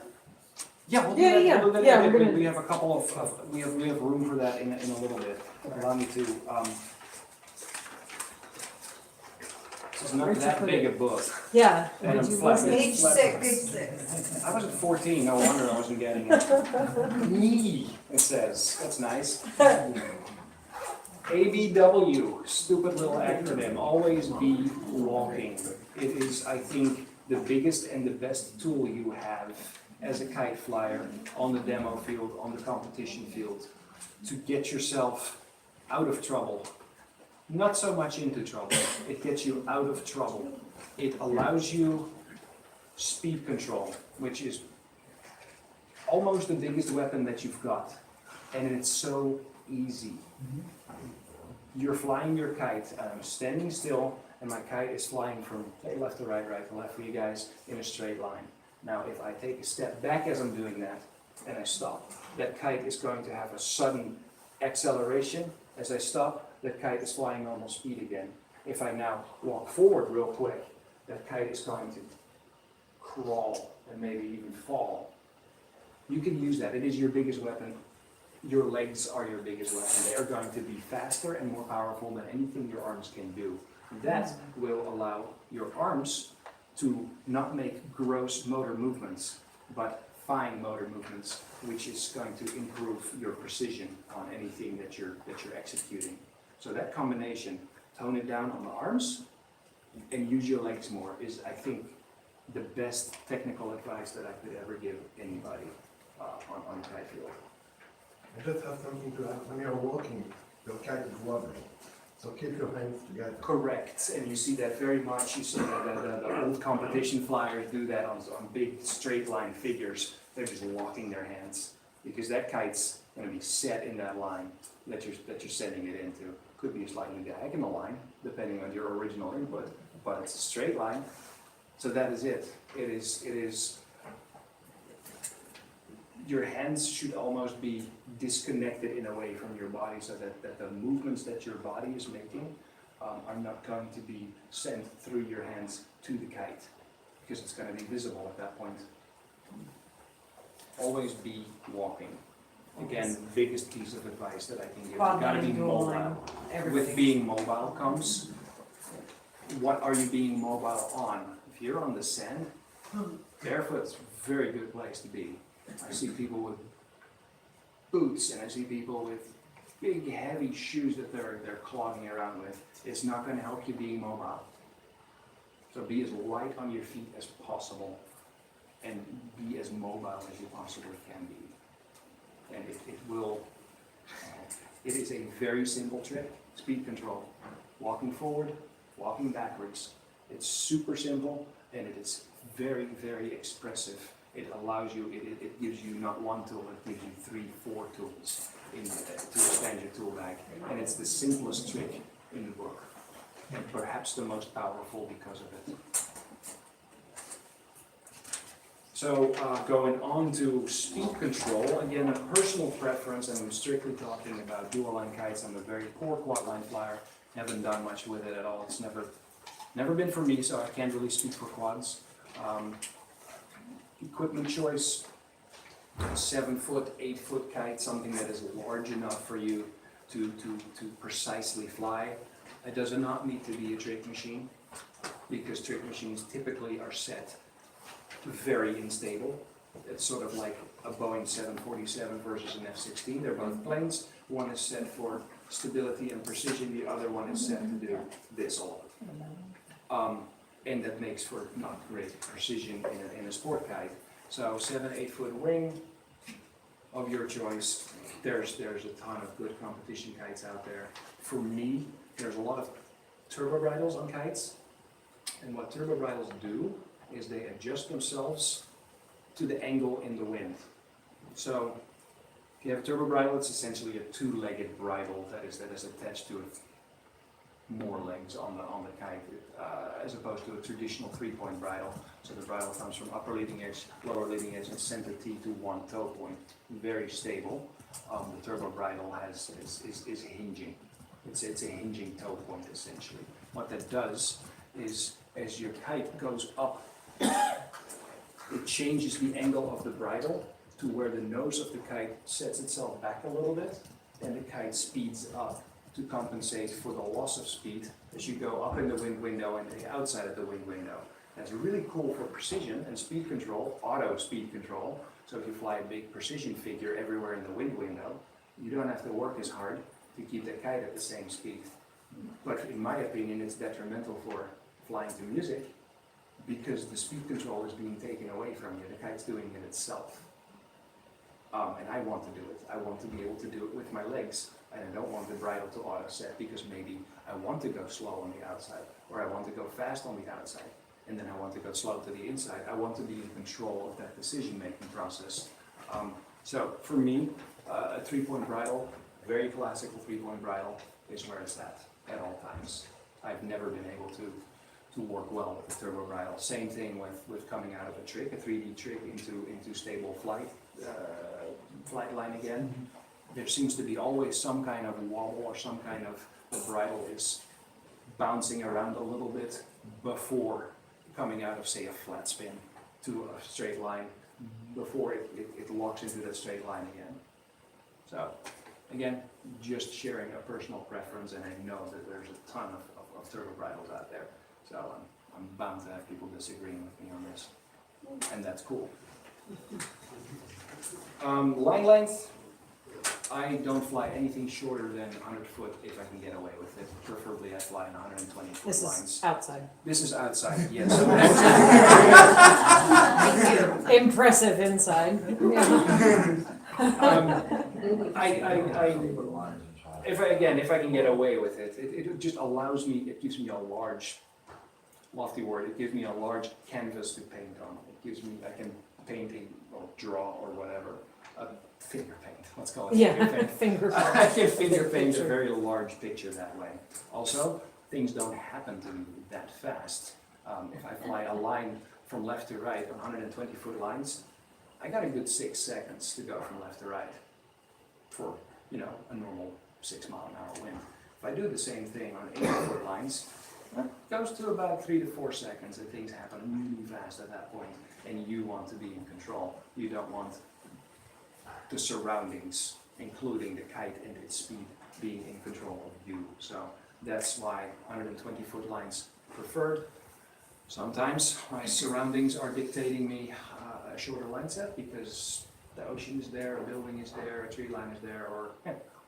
Yeah, we'll do Yeah, that. yeah, We'll do that. yeah, we're gonna- We have a couple of we have room for that in a little bit. Allow me to, this is not Where'd you that put big it? a book. Yeah. And I'm Did you flat- listen? Page flat- 6. I was at 14, no wonder I wasn't getting it. Me, it says, that's nice. ABW, stupid little acronym, always be walking. It is, I think, the biggest and the best tool you have as a kite flyer on the demo field, on the competition field, to get yourself out of trouble. Not so much into trouble, it gets you out of trouble. It allows you speed control, which is almost the biggest weapon that you've got. And it's so easy. You're flying your kite, and I'm standing still, and my kite is flying from left to right, right to left for you guys in a straight line. Now, if I take a step back as I'm doing that, and I stop, that kite is going to have a sudden acceleration. As I stop, that kite is flying normal speed again. If I now walk forward real quick, that kite is going to crawl and maybe even fall. You can use that. It is your biggest weapon. Your legs are your biggest weapon. They are going to be faster and more powerful than anything your arms can do. That will allow your arms to not make gross motor movements, but fine motor movements, which is going to improve your precision on anything that you're executing. So that combination, tone it down on the arms and use your legs more, is, I think, the best technical advice that I could ever give anybody on the kite field. I just have something to add. When you're walking, your kite is wobbling. So keep your hands together. Correct, and you see that very much. You see that the old competition flyers do that on big straight line figures. They're just walking their hands because that kite's going to be set in that line that you're sending it into. Could be a slightly diagonal line depending on your original input, but it's a straight line. So that is it. It is. Your hands should almost be disconnected in a way from your body so that the movements that your body is making are not going to be sent through your hands to the kite because it's going to be visible at that point. Always be walking. Again, biggest piece of advice that I can give. You gotta be mobile. With being mobile comes, what are you being mobile on? If you're on the sand, barefoot's a very good place to be. I see people with boots and I see people with big heavy shoes that they're clogging around with. It's not going to help you being mobile. So be as light on your feet as possible and be as mobile as you possibly can be. And it is a very simple trick, speed control. Walking forward, walking backwards. It's super simple and it is very, very expressive. It allows you, it gives you not one tool, it gives you 3, 4 tools to expand your tool bag. And it's the simplest trick in the book, and perhaps the most powerful because of it. So going on to speed control, again a personal preference, and I'm strictly talking about dual line kites. I'm a very poor quad line flyer, haven't done much with it at all. It's never been for me, so I can't really speak for quads. Equipment choice, 7-foot, 8-foot kite, something that is large enough for you to precisely fly. It does not need to be a trick machine because trick machines typically are set very unstable. It's sort of like a Boeing 747 versus an F-16. They're both planes. One is set for stability and precision, the other one is set to do this all. And that makes for not great precision in a sport kite. So 7-8 foot wing of your choice. There's a ton of good competition kites out there. For me, there's a lot of turbo bridles on kites. And what turbo bridles do is they adjust themselves to the angle in the wind. So if you have a turbo bridle, it's essentially a 2-legged bridle that is attached to more legs on the kite, as opposed to a traditional 3-point bridle. So the bridle comes from upper leading edge, lower leading edge, and center T to one toe point. Very stable. The turbo bridle is hinging. It's a hinging toe point essentially. What that does is, as your kite goes up, it changes the angle of the bridle to where the nose of the kite sets itself back a little bit, and the kite speeds up to compensate for the loss of speed as you go up in the wind window and the outside of the wind window. That's really cool for precision and speed control, auto speed control. So if you fly a big precision figure everywhere in the wind window, you don't have to work as hard to keep the kite at the same speed. But in my opinion, it's detrimental for flying to music because the speed control is being taken away from you. The kite's doing it itself. And I want to do it. I want to be able to do it with my legs. And I don't want the bridle to auto set because maybe I want to go slow on the outside, or I want to go fast on the outside, and then I want to go slow to the inside. I want to be in control of that decision-making process. So for me, a 3-point bridle very classical 3-point bridle is where it's at all times. I've never been able to work well with the turbo bridle. Same thing with coming out of a trick, a 3D trick into stable flight line again. There seems to be always some kind of wobble or some kind of, the bridle is bouncing around a little bit before coming out of, say, a flat spin to a straight line, before it locks into that straight line again. So, again, just sharing a personal preference, and I know that there's a ton of turbo bridles out there. So I'm bound to have people disagreeing with me on this, and that's cool. Line length, I don't fly anything shorter than 100 foot if I can get away with it. Preferably I fly in 120 foot This lines. is outside. This is outside, yes. Impressive inside. If I can get away with it, it just allows me, it gives me a large, lofty word, it gives me a large canvas to paint on. It gives me, I can paint or draw or whatever, finger paint, let's call it finger paint. Finger paint. I can finger paint a very large picture that way. Also, things don't happen to me that fast. If I fly a line from left to right on 120 foot lines, I got a good 6 seconds to go from left to right for, a normal 6 mile an hour wind. If I do the same thing on 80 foot lines, it goes to about 3 to 4 seconds, and things happen really fast at that point, and you want to be in control. You don't want the surroundings, including the kite and its speed, being in control of you. So that's why 120 foot lines preferred. Sometimes my surroundings are dictating me a shorter line set because the ocean is there, a building is there, a tree line is there, or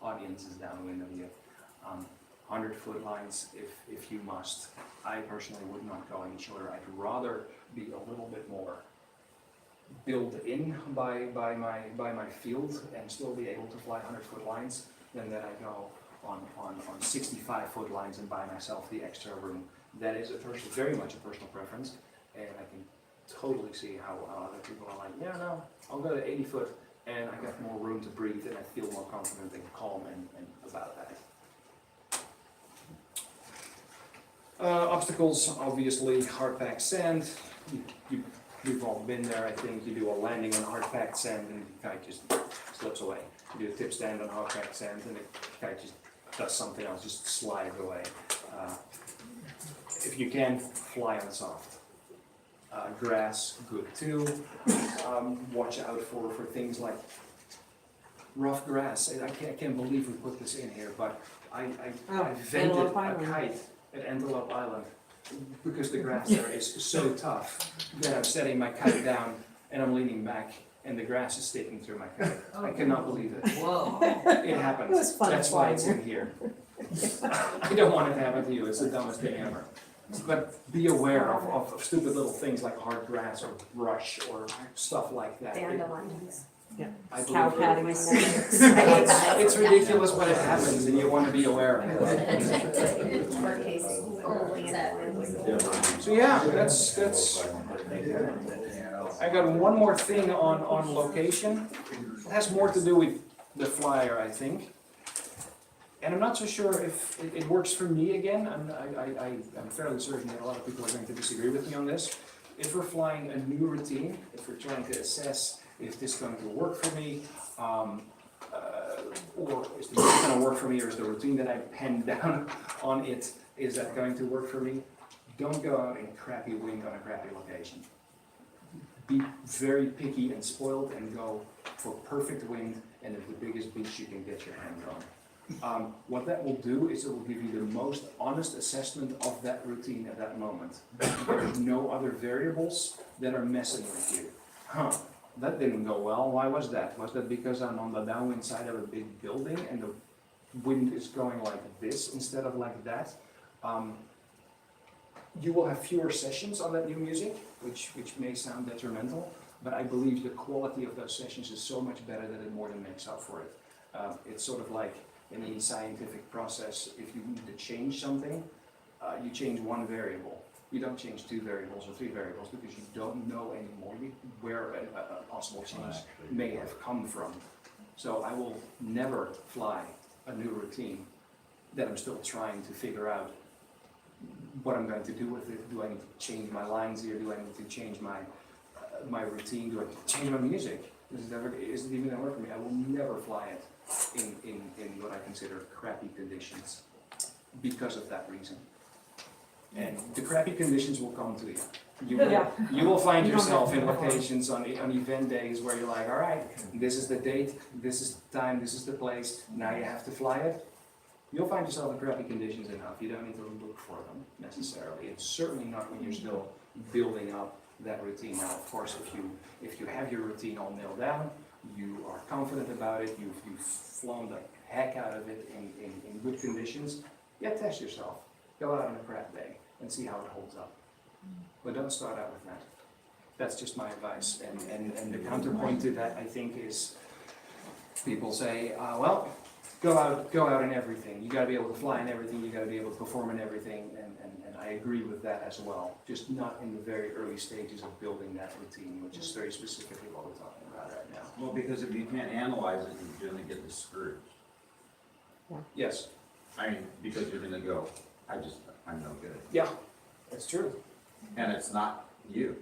audience is downwind of you. 100 foot lines if you must. I personally would not go any shorter. I'd rather be a little bit more built in by my field and still be able to fly 100 foot lines than that I go on 65 foot lines and buy myself the extra room. That is very much a personal preference, and I can totally see how other people are like, yeah, no, I'll go to 80 foot and I got more room to breathe and I feel more confident and calm and about that. Obstacles, obviously, hard-packed sand. You've all been there, I think. You do a landing on hard-packed sand and the kite just slips away. You do a tip stand on hard-packed sand and the kite just does something else, just slides away. If you can, fly on soft. Grass, good too. Watch out for things like rough grass. I can't believe we put this in here, but I vented a kite at Antelope Island because the grass there is so tough that I'm setting my kite down and I'm leaning back and the grass is sticking through my kite. I cannot believe it. Whoa. It happens. It was fun That's why it's flying in here. I don't want it to happen to you. It's the dumbest thing ever. But be aware of stupid little things like hard grass or brush or stuff like that. Dandelions. Yeah. I Cow believe patting. it's ridiculous, but it happens, and you want to be aware of it. So yeah, that's. I got one more thing on location. It has more to do with the flyer, I think. And I'm not so sure if it works for me again. I'm fairly certain that a lot of people are going to disagree with me on this. If we're flying a new routine, if we're trying to assess if this is going to work for me, or is the routine going to work for me, or is the routine that I penned down on it, is that going to work for me? Don't go out in crappy wind on a crappy location. Be very picky and spoiled and go for perfect wind and the biggest beach you can get your hand on. What that will do is it will give you the most honest assessment of that routine at that moment. There's no other variables that are messing with you. That didn't go well. Why was that? Was that because I'm on the downwind side of a big building and the wind is going like this instead of like that? You will have fewer sessions on that new music, which may sound detrimental, but I believe the quality of those sessions is so much better that it more than makes up for it. It's sort of like in any scientific process, if you need to change something, you change one variable. You don't change 2 variables or 3 variables because you don't know anymore where a possible change may have come from. So I will never fly a new routine that I'm still trying to figure out what I'm going to do with it. Do I need to change my lines here? Do I need to change my my routine? Do I need to change my music? Is it even gonna work for me? I will never fly it in what I consider crappy conditions because of that reason. And the crappy conditions will come to you. You will find yourself in locations on event days where you're like, all right, this is the date, this is the time, this is the place, now you have to fly it. You'll find yourself in crappy conditions enough. You don't need to look for them necessarily. It's certainly not when you're still building up that routine. Now, of course, if you have your routine all nailed down, you are confident about it, you've flown the heck out of it in good conditions, test yourself. Go out on a crap day and see how it holds up. But don't start out with that. That's just my advice. And the counterpoint to that, I think, is people say, well, go out in everything. You gotta be able to fly in everything, you gotta be able to perform in everything, and I agree with that as well. Just not in the very early stages of building that routine, which is very specifically what we're talking about right now. Well, because if you can't analyze it, you're gonna get discouraged. Yes. I mean, because you're gonna go, I'm no good. Yeah, that's true. And it's not you.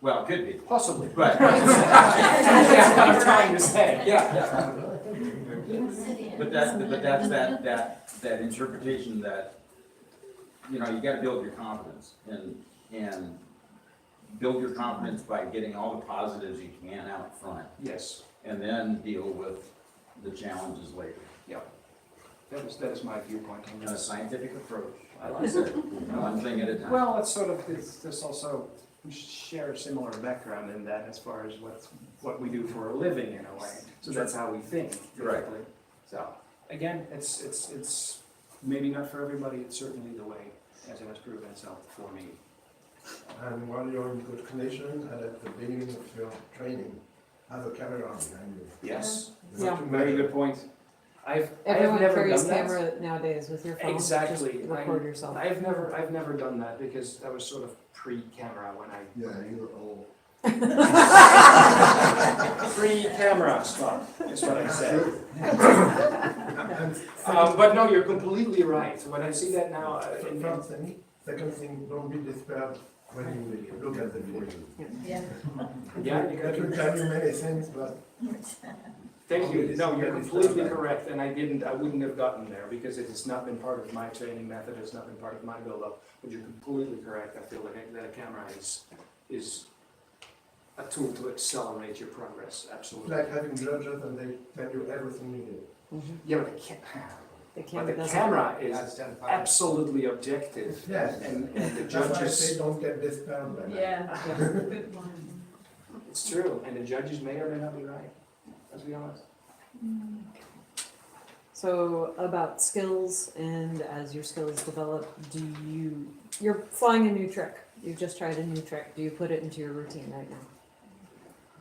Well, it could be. Possibly. But. That's what I'm trying to say. Yeah. But that's that interpretation that, you know, you gotta build your confidence and build your confidence by getting all the positives you can out front. Yes. And then deal with the challenges later. Yeah. That is my viewpoint on And a this. scientific approach. I like that. One thing at a time. Well, it's this also, we share a similar background in that as far as what we do for a living in a way. So that's how we think, Right. typically. So, again, it's maybe not for everybody, it's certainly the way as it has proven itself for me. And while you're in good condition, and at the beginning of your training, have a camera behind you. Yes, Yeah. very good point. I've Everyone never carries done that. camera nowadays with your phone. Exactly. Just record yourself. I've never done that because that was sort of pre-camera when I. Yeah, you're old. Pre-camera stuff is what I said. But no, you're completely right. When I see that now, Second thing, don't be despaired when you look at the video. yeah, you That got will tell you many things, but Thank you. No, you're completely correct, and I wouldn't have gotten there because it has not been part of my training method, it's not been part of my build-up, but you're completely correct. I feel like that a camera is a tool to accelerate your progress, it's absolutely. like having judges and they tell you everything you do. Yeah, but the camera is absolutely objective, Yes. and the That's why I judges, say don't get despaired by that. Good one. it's true, and the judges may or may not be right, let's be honest. So about skills, and as your skills develop, you're flying a new trick. You've just tried a new trick. Do you put it into your routine right now?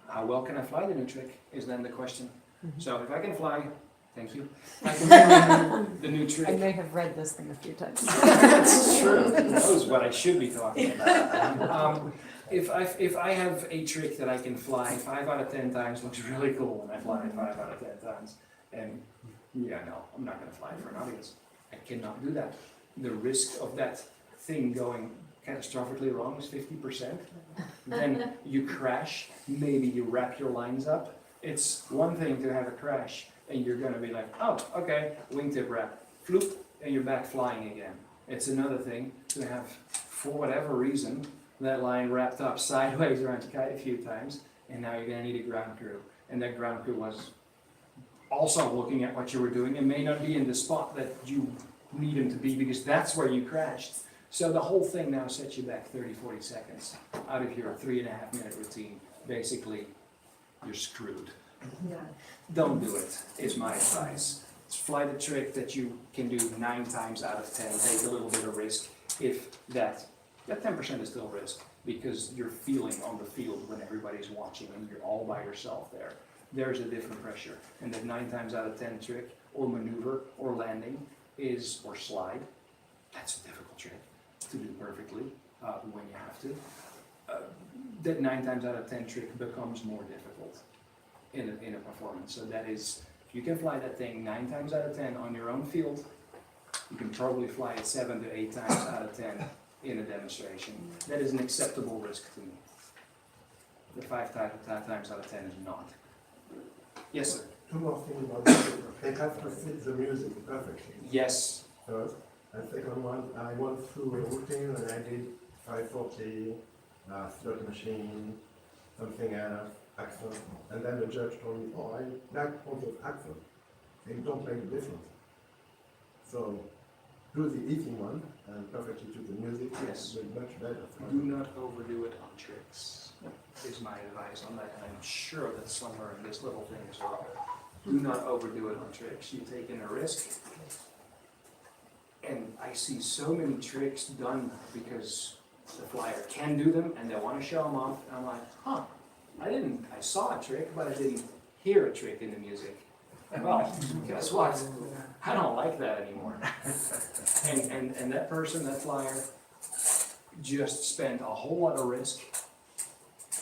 How well can I fly the new trick is then the question. So if I can fly, thank you, I can do the new trick. I may have read this thing a few times. That's true. That knows what I should be talking about. If I have a trick that I can fly 5 out of 10 times, looks really cool when I fly it 5 out of 10 times. And yeah, no, I'm not gonna fly it for an audience. I cannot do that. The risk of that thing going catastrophically wrong is 50%. Then you crash, maybe you wrap your lines up. It's one thing to have a crash and you're gonna be like, oh, okay, wingtip wrap, floop, and you're back flying again. It's another thing to have, for whatever reason, that line wrapped up sideways around your kite a few times, and now you're gonna need a ground crew. And that ground crew was also looking at what you were doing and may not be in the spot that you need them to be because that's where you crashed. So the whole thing now sets you back 30, 40 seconds out of your 3.5 minute routine. Basically, you're screwed. Yeah. Don't do it, is my advice. Fly the trick that you can do 9 times out of 10, take a little bit of risk. If that 10% is still risk because you're feeling on the field when everybody's watching and you're all by yourself there. There's a different pressure. And that 9 times out of 10 trick or maneuver or landing or slide, that's a difficult trick to do perfectly when you have to. That 9 times out of 10 trick becomes more difficult in a performance. So that is You can fly that thing 9 times out of 10 on your own field. You can probably fly it 7 to 8 times out of 10 in a demonstration. That is an acceptable risk to me. The 5 times out of 10 is not. Yes, sir. Two more things about music. They have to fit the music perfectly. Yes. First, and second one, I went through a routine and I did 540, slot machine, something else, accent, and then the judge told me, oh, I like all those accents. They don't make a difference. So, do the eating one and perfectly to the music, Yes. it's much better. Do not overdo it on tricks, is my advice on that, and I'm sure that somewhere in this little thing as well. Do not overdo it on tricks. You're taking a risk. And I see so many tricks done because the flyer can do them and they want to show them off. And I'm like, huh, I saw a trick, but I didn't hear a trick in the music. Well, guess what? I don't like that anymore. And that person, that flyer, just spent a whole lot of risk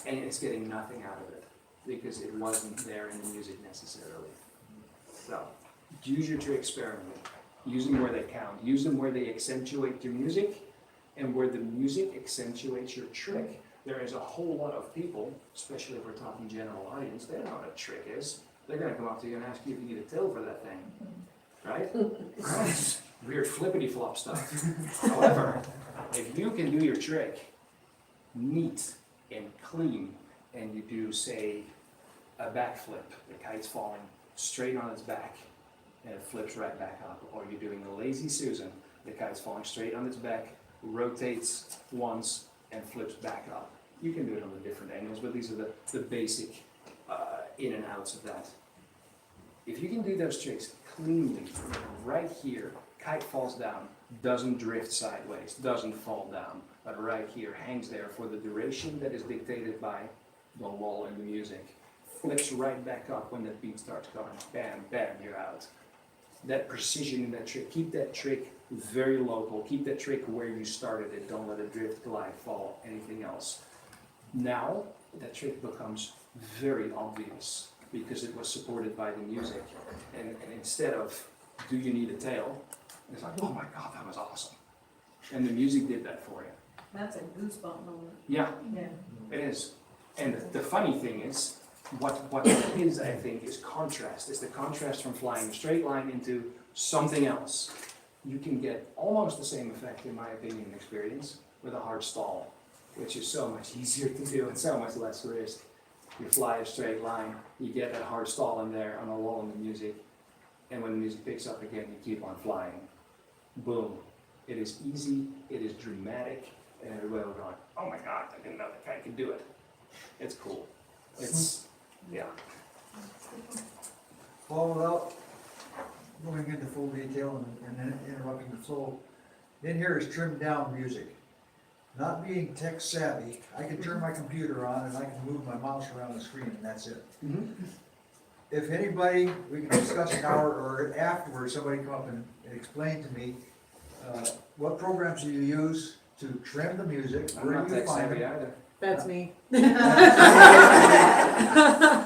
and it's getting nothing out of it because it wasn't there in the music necessarily. So, use your tricks sparingly. Use them where they count. Use them where they accentuate your music and where the music accentuates your trick. There is a whole lot of people, especially if we're talking general audience, they don't know what a trick is. They're going to come up to you and ask you if you need a till for that thing. Right? Weird flippity flop stuff. However, if you can do your trick neat and clean, and you do, say, a backflip, the kite's falling straight on its back, and it flips right back up, or you're doing a lazy Susan, the kite's falling straight on its back, rotates once, and flips back up. You can do it on the different angles, but these are the basic in and outs of that. If you can do those tricks cleanly, right here, kite falls down, doesn't drift sideways, doesn't fall down, but right here, hangs there for the duration that is dictated by the lull in the music, flips right back up when that beat starts going, bam, bam, you're out. That precision in that trick, keep that trick very local, keep that trick where you started it, don't let it drift, glide, fall, anything else. Now, that trick becomes very obvious because it was supported by the music. And instead of, do you need a tail? It's like, oh my God, that was awesome. And the music did that for you. That's a goosebump moment. Yeah, Yeah. it is. And the funny thing is, what it is, I think, is contrast. It's the contrast from flying a straight line into something else. You can get almost the same effect, in my opinion and experience, with a hard stall, which is so much easier to do and so much less risk. You fly a straight line, you get that hard stall in there on a lull in the music, and when the music picks up again, you keep on flying. Boom. It is easy, it is dramatic, and everybody will go, oh my God, I didn't know that guy could do it. It's cool. It's, yeah. Well, without going into full detail and then interrupting the flow, in here is trimmed down music. Not being tech savvy, I can turn my computer on and I can move my mouse around the screen and that's it. If anybody, we can discuss an hour or afterwards, somebody come up and explain to me, what programs do you use to trim the music? I'm Where not do you tech find savvy them? either. That's me.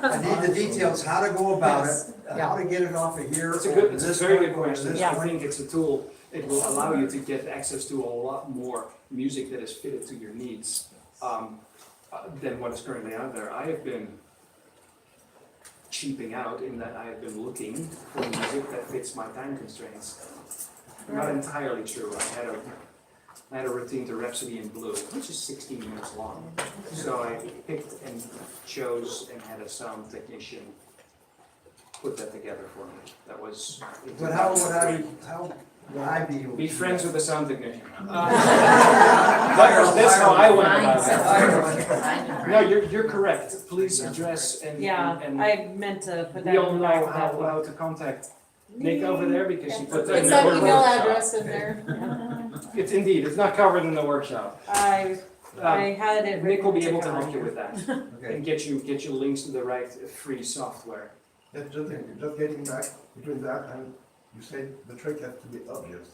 I need the details, how to go about Yes. it, how to get it off of here. It's a very good question. I think it's a tool. It will allow you to get access to a lot more music that is fitted to your needs than what is currently out there. I have been cheaping out in that I have been looking for music that fits my time constraints. Not entirely true. I had a routine to Rhapsody in Blue, which is 16 minutes long. So I picked and chose and had a sound technician put that together for me. That was. But how would I be able to? Be friends with the sound technician. That's how I went about it. No, you're correct. Please address and I meant to put that we in all the know back how to contact Nick over there because she put that in It's the that workshop. email address in there. It's indeed, it's not covered in the workshop. I had it. Nick will be written able to cover. help you with that Okay. and get you links to the right free software. That's just getting back between that and you said the trick has to be obvious.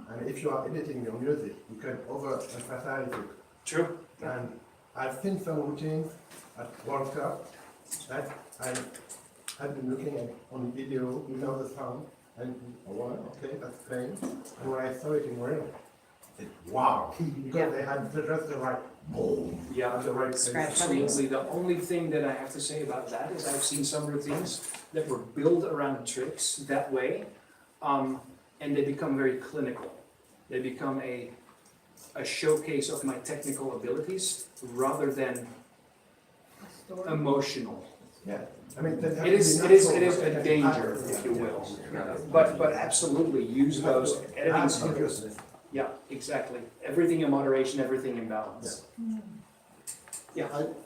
And if you are editing your music, you can overemphasize it. True. And I've seen some routines at World Cup that I I've been looking at on video without the sound, and okay, that's playing. And when I saw it in real, it wow, because they had just the right boom. Yeah, the right Scratch. absolutely. The only thing that I have to say about that is I've seen some routines that were built around tricks that way, and they become very clinical. They become a showcase of my technical abilities rather than emotional. Yeah, I mean that It is a danger, if you will. But absolutely use those editing skills. Yeah, exactly. Everything in moderation, everything in balance.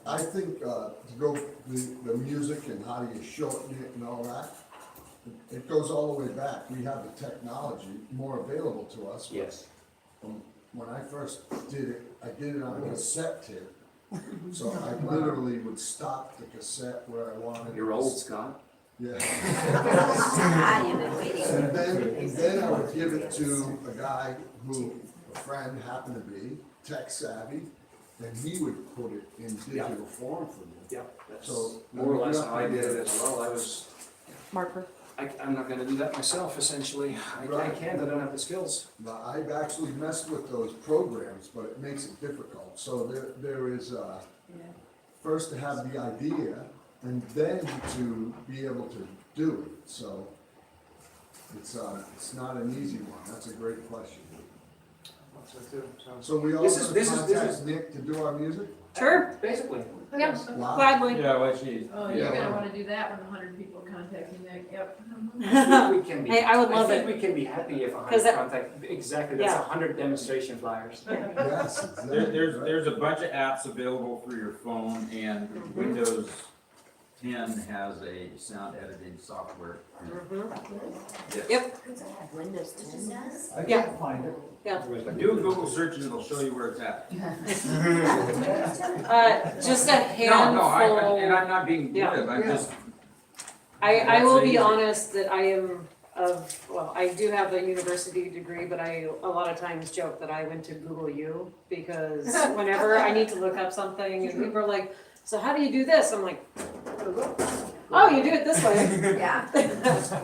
I think, to go, the music and how you shorten it and all that, it goes all the way back. We have the technology more available to us. but Yes. When I first did it, I did it on a cassette tape. So I literally would stop the cassette where I wanted. You're old, Scott. Yeah. Ah, you've been waiting. And then I would give it to a guy who, a friend happened to be tech savvy, and he would put it in digital form for me. Yeah, that's So, more or less how I did it as well. Marker. I'm not gonna do that myself, essentially. I can't, I don't have the skills. Now, I've actually messed with those programs, but it makes it difficult. So there is, first to have the idea, and then to be able to do it. So it's not an easy one. That's a great question. So we This also is- contact Nick to do our music? Sure. Basically. Yep. Wow. Gladly. Yeah, what she. Oh, you're gonna wanna do that when 100 people contact you, like, yep. We can be. Hey, I would love think it. we can be happy if 'Cause 100 that- contact, exactly, that's Yeah. 100 demonstration flyers. Yes, exactly. There's a bunch of apps available for your phone, and Windows 10 has a sound editing software. Yes. Yep. Windows 10 does? I Yeah. can't find it. Do a Google search and it'll show you where it's at. Just a No, handful. and I'm not being Yeah. glib, I'm just, I will be That's honest that I am I do have a university degree, but I a lot of times joke that I went to Google U because whenever I need to look up something and people are like, so how do you do this? I'm like, Google. Oh, you do it this way. Yeah.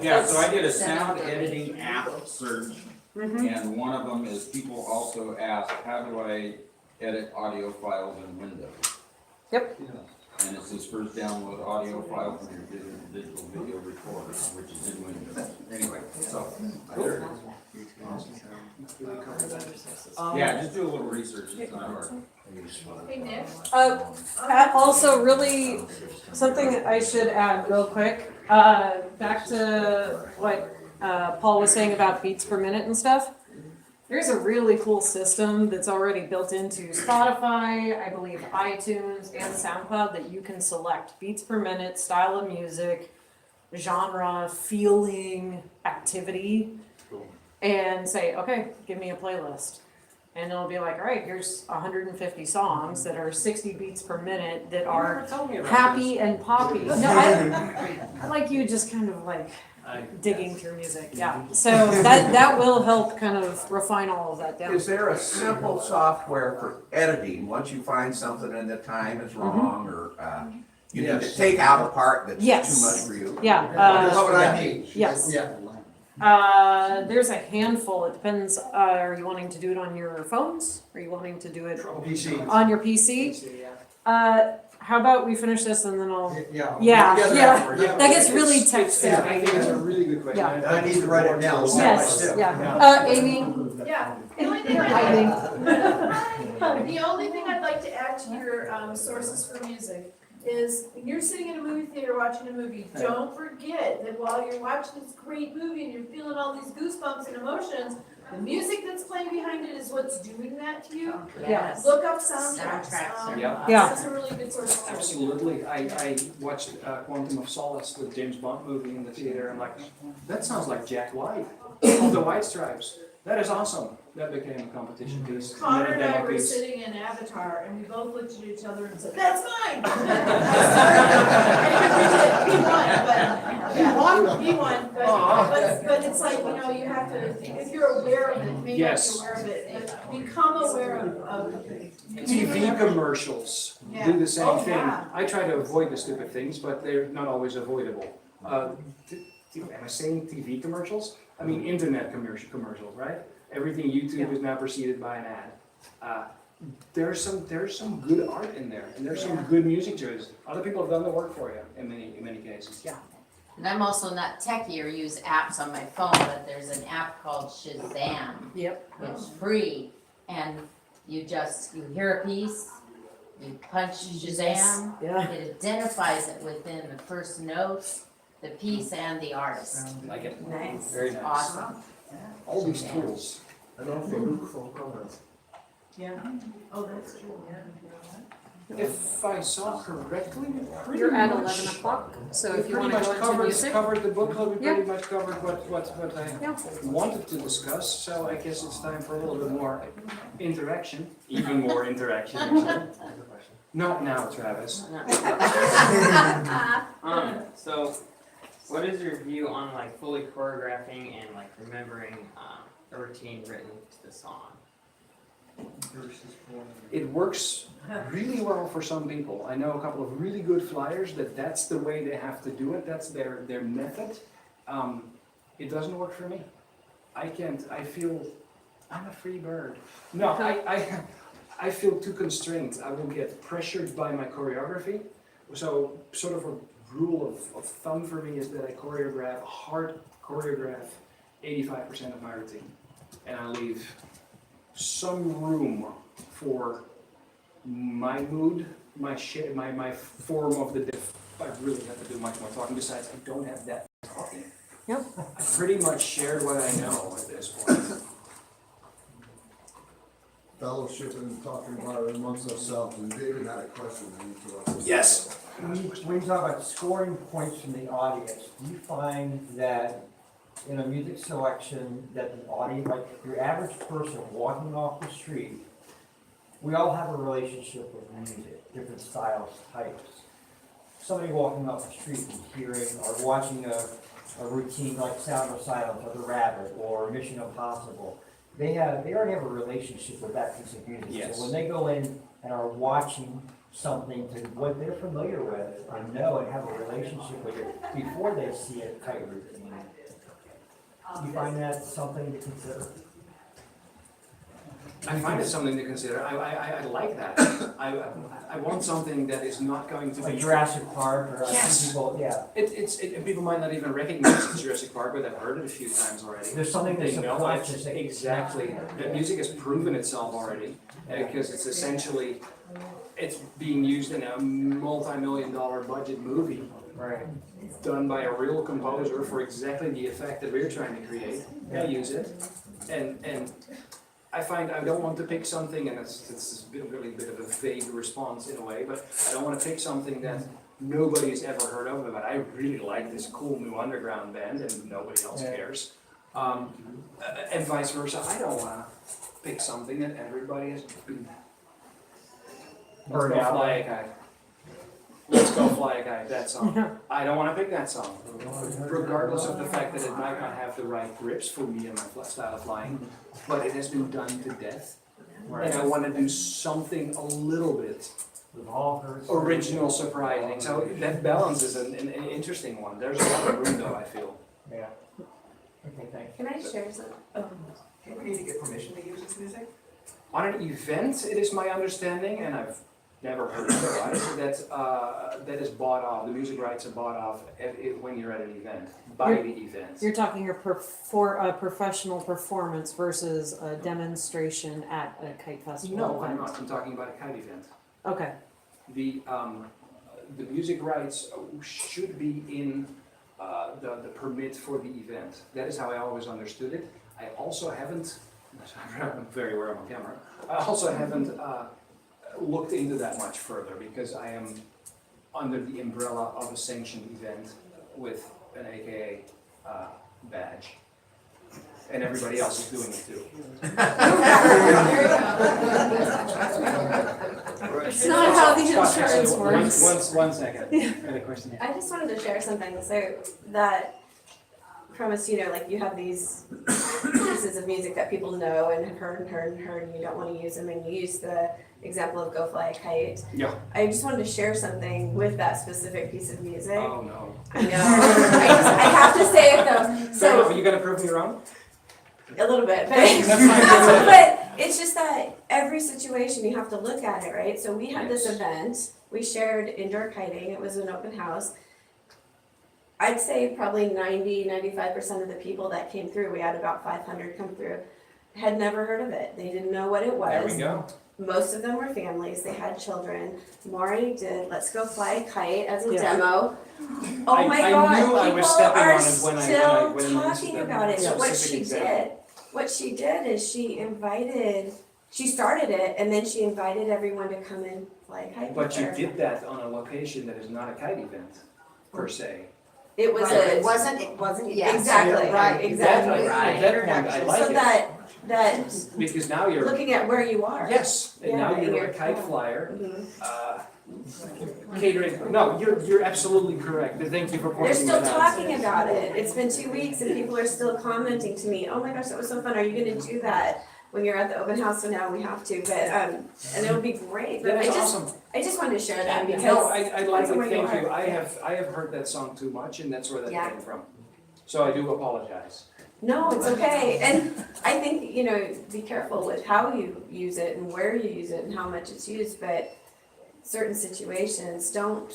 yeah, so I did a sound editing app search, Mhm. and one of them is people also ask, how do I edit audio files in Windows? Yep. And it says first download audio file from your digital video recorder, which is in Windows. Anyway, so, there it is. Yeah, just do a little research, it's not hard. Hey, Nick. Also, really, something I should add real quick, back to what Paul was saying about beats per minute and stuff. There's a really cool system that's already built into Spotify, I believe iTunes, and SoundCloud that you can select beats per minute, style of music, genre, feeling, activity, and say, okay, give me a playlist. And it'll be like, all right, here's 150 songs that are 60 beats per minute that are happy and poppy. No, I like you just kind of like digging through music, yeah. So that will help kind of refine all of that down. Is there a simple software for editing, once you find something and the time is wrong, or, you need to take out a part that's Yes. too much for you? Yeah. That's what I need. Yes. Yeah. There's a handful, it depends, are you wanting to do it on your phones? Are you wanting to do it PC. on your PC? How about we finish this and then I'll, Yeah. yeah, Together yeah. afterwards. That gets really tech I think savvy. it's a really good question. Yeah. And I need to write it down step by Yes, step. yeah. Amy? Yeah, the only thing the only thing I'd like to add to your sources for music is when you're sitting in a movie theater watching a movie, don't forget that while you're watching this great movie and you're feeling all these goosebumps and emotions, the music that's playing behind it is what's doing that to you. Yes. Look up soundtracks. Yeah. Yeah. That's a really good source. for it. Absolutely. I watched Quantum of Solace, the James Bond movie in the theater. I'm like, that sounds like Jack White of the White Stripes. That is awesome. That became a competition piece. Connor and I demo were piece. sitting in Avatar, and we both looked at each other and said, "That's mine." He won, but it's like, you know, you have to, if you're aware of it, maybe not Yes. aware of it, but become aware of TV commercials do the same Oh, thing. yeah. I try to avoid the stupid things, but they're not always avoidable. Am I saying TV commercials? I mean, internet commercials, right? Everything YouTube is now preceded by an ad. There's some good art in there, and there's some good music choices. Other people have done the work for you in many cases. Yeah. And I'm also not techie or use apps on my phone, but there's an app called Shazam. Yep. It's free, and you hear a piece, you punch Shazam, Yeah. it identifies it within the first notes, the piece and the artist. Like it. Nice. Very nice. Awesome. All these tools. And also look for colors. Yeah, oh, that's true, yeah. If I saw correctly, pretty You're at much- 11 o'clock, so we if you pretty wanna much go into covered- music. Covered the book club, we Yeah. pretty much covered what I Yeah. wanted to discuss, so I guess it's time for a little bit more interaction, even more interaction, actually. Not now, Travis. So, what is your view on like fully choreographing and like remembering a routine written to the song? It works really well for some people. I know a couple of really good flyers that's the way they have to do it, that's their method. It doesn't work for me. I feel, I'm a free bird. No, I feel too constrained. I will get pressured by my choreography. So sort of a rule of thumb for me is that I hard choreograph 85% of my routine. And I leave some room for my mood, my form of the day. I really have to do much more talking. Besides, I don't have that talking. Yep. I pretty much shared what I know at this point. Fellowship and talking about it amongst ourselves, and David had a question I need to ask. Yes. When you talk about scoring points from the audience, do you find that in a music selection that the audience, like your average person walking off the street, we all have a relationship with music, different styles, types. Somebody walking off the street and hearing or watching a routine like Sound of Silence or The Rabbit or Mission Impossible, they already have a relationship with that piece of music. Yes. So when they go in and are watching something to what they're familiar with and know and have a relationship with it before they see a kite routine, do you find that something to consider? I find it something to consider. I like that. I want something that is not going to be Like Jurassic Park or Yes. people, yeah. People might not even recognize it's Jurassic Park, but they've heard it a few times already. There's something They that's know subconscious. exactly. The music has proven itself already, because it's essentially it's being used in a multi-million-dollar budget movie. Right. Done by a real composer for exactly the effect that we're trying to create. They use it, and I find I don't want to pick something, and it's really a bit of a vague response in a way, but I don't want to pick something that nobody's ever heard of. But I really like this cool new underground band, and nobody else cares. And vice versa. I don't want to pick something that everybody has been. Let's go fly a kite. Let's go fly a kite, that song. I don't want to pick that song, regardless of the fact that it might not have the right grips for me and my style of flying, but it has been done to death. And I want to do something a little bit original, surprising. So that balance is an interesting one. There's a lot of room though, I feel. Yeah. Okay, thanks. Can I share some? Do we need to get permission to use this music? On an event, it is my understanding, and I've never heard otherwise, that is bought off, the music rights are bought off when you're at an event, by the event. You're talking a professional performance versus a demonstration at a kite festival No, I'm event. not, I'm talking about a kite event. Okay, The music rights should be in the permit for the event. That is how I always understood it. I also haven't, I'm very aware I'm on camera, I also haven't looked into that much further because I am under the umbrella of a sanctioned event with an AKA badge. And everybody else is doing it too. it's not how the insurance works. One second. I had a question. I just wanted to share something, so that premise, you know, like you have these pieces of music that people know and have heard and heard and heard, and you don't want to use them, and you use the example of Go Fly a Kite. Yeah. I just wanted to share something with that specific piece of music. Oh, no. I know. I have to say it though. So, are you gonna prove me wrong? A little bit, but, but it's just that every situation you have to look at it, right? So we had this event, we shared indoor kiting, it was an open house. I'd say probably 95% of the people that came through, we had about 500 come through, had never heard of it. They didn't know what it was. There we go. Most of them were families, they had children. Maury did Let's Go Fly a Kite as a Yeah. demo. Oh I my knew God, I was people stepping are on it when I still mentioned talking the about it. So specific what she did is she started it and then she invited everyone to come and fly a kite with But you her. did that on a location that is not a kite event, per se. It was Right, a. it wasn't, yes. Exactly, Right, exactly. At that point, I like So it, that, because now you're, looking at where you are. yes, and now Yeah, you're you're- a kite flyer, Mhm. catering, no, you're absolutely correct, and thank you for They're pointing still that out. talking about it. It's been 2 weeks and people are still commenting to me, oh my gosh, that was so fun. Are you gonna do that when you're at the open house? So now we have to, but, and it'll be great. But That is awesome. I just wanted to share that because. No, I like depends on where it, thank are. you, I have heard that song too much, and that's where that Yeah. came from. So I do apologize. No, it's okay. And I think, you know, be careful with how you use it and where you use it and how much it's used, but certain situations, don't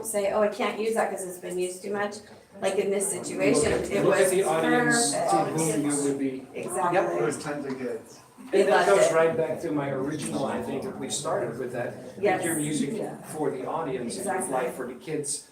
say, oh, I can't use that because it's been used too much. Like in this situation, it Look was at the audience to perfect. whom you would be. Exactly. Tons of kids. They And that loved goes it. right back to my original, I think, if we started with that, Yes. make your music for the audience, and Exactly. like for the kids,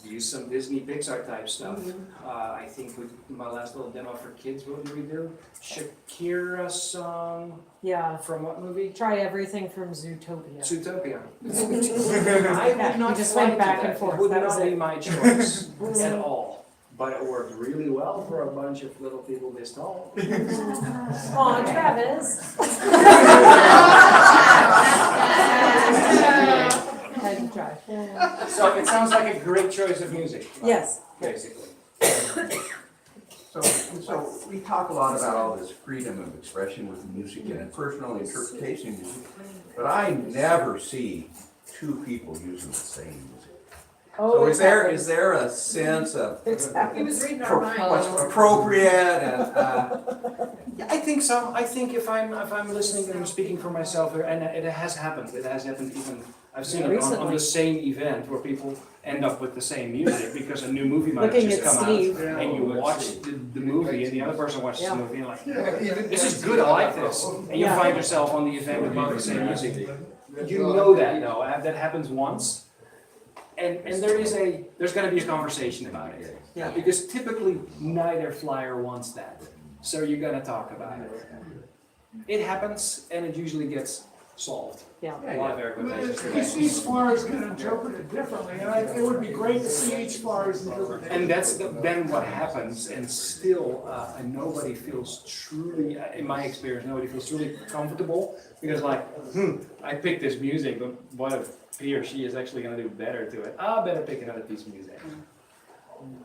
use some Disney Pixar type stuff. Mm-hmm. I think with my last little demo for kids, what did we do? Shakira song Yeah, from what movie? try everything from Zootopia. Zootopia. Yeah, I would not we just fly went to back that. and forth, It would that was not be it. my choice at all, but it worked really well for a bunch of little people this tall. Come on, Travis. Had to try. So it sounds like a great choice of music. Yes. Basically. So we talk a lot about all this freedom of expression with music and personal interpretation of music, but I never see two people using the same music. So is there a sense of He was reading our what's minds. appropriate and, Yeah, I think so. I think if I'm listening and I'm speaking for myself, and it has happened. It has happened even. I've seen it on Recently. the same event where people end up with the same music because a new movie might have Looking just at come Steve. out, and you watch the movie, and the other person watches Yeah. the movie, and like, this is good. I like this, and you Yeah. find yourself on the event with the same music. You know that though. That happens once. And there's gonna be a conversation about it. Yeah. Because typically neither flyer wants that. So you're gonna talk about it. It happens and it usually gets solved. Yeah. A lot of Eric would say Because each flyers can interpret it differently, and it would be great to see each flyer's interpretation. And that's then what happens, and still, nobody feels truly, in my experience, nobody feels truly comfortable, because like, I picked this music, but what if he or she is actually gonna do better to it? I better pick another piece of music,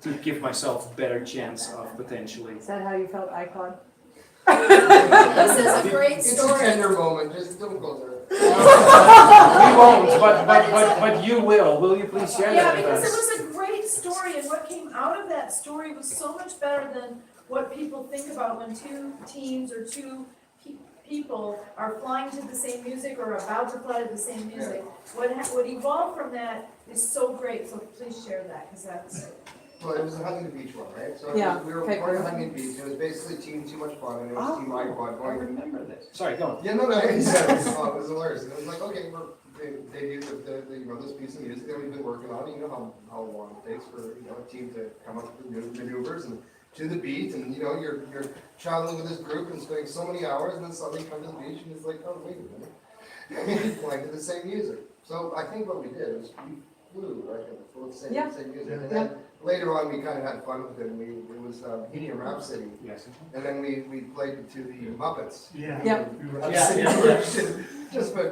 to give myself better chance of potentially. Is that how you felt, Icon? This is a great It's a story. tender moment, just don't go there. We won't, but you will. Will you please share Yeah, that with because it us? was a great story, and what came out of that story was so much better than what people think about when two teams or two people are flying to the same music or about to fly to the same music. What evolved from that is so great, so please share that, because that's. Well, it was a Huntington Beach one, right? So Yeah, we were okay, going to great. Huntington Beach, it was basically Team Too Much Fun, and it was Oh, Team iQuad I going. remember this. Sorry, go on. Yeah, no, exactly. It was hilarious. And it was like, okay, they do this piece of music that we've been working on. You know how long it takes for a team to come up with new maneuvers and to the beat. And you're traveling with this group and spending so many hours, and then suddenly you come to the beach and it's like, oh wait a minute, you're playing to the same music. So I think what we did was we flew right with the same music, and then later on we kind of had fun with it. And it was Bohemian Rhapsody. Yes. And then we played to the Muppets. Yeah. Yep. Yeah. Just have a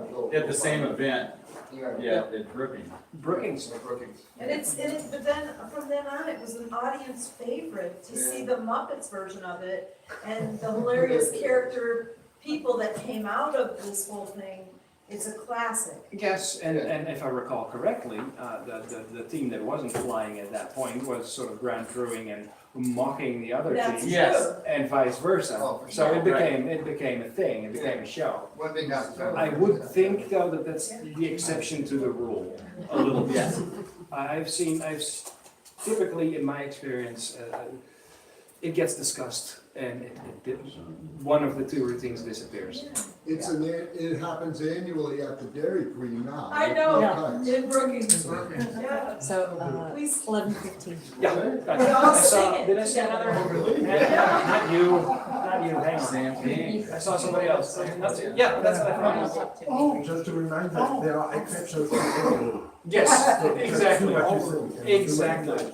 little At the same event, Yeah, it's Brookings. Brookings. But then, from then on, it was an audience favorite to see the Muppets version of it and the hilarious character people that came out of this whole thing. It's a classic. Yes, and if I recall correctly, the team that wasn't flying at that point was sort of grand crewing and mocking the other That's team. true. And vice versa. Oh, So it Right. became a thing, it became a show. When they got I would think though that that's the exception to the rule, a little bit. Typically in my experience, it gets discussed and one of the two routines disappears. It happens annually at the Dairy Queen now. I know, Kites. in Brookings. Yeah. So, We 11:15. Yeah, We all sing saw, it did I see together. another? Not you, hang on. I saw somebody else. Yeah, that's what I thought. Just to remind that there are exceptions to the rule. Yes, exactly, Too much is in. exactly.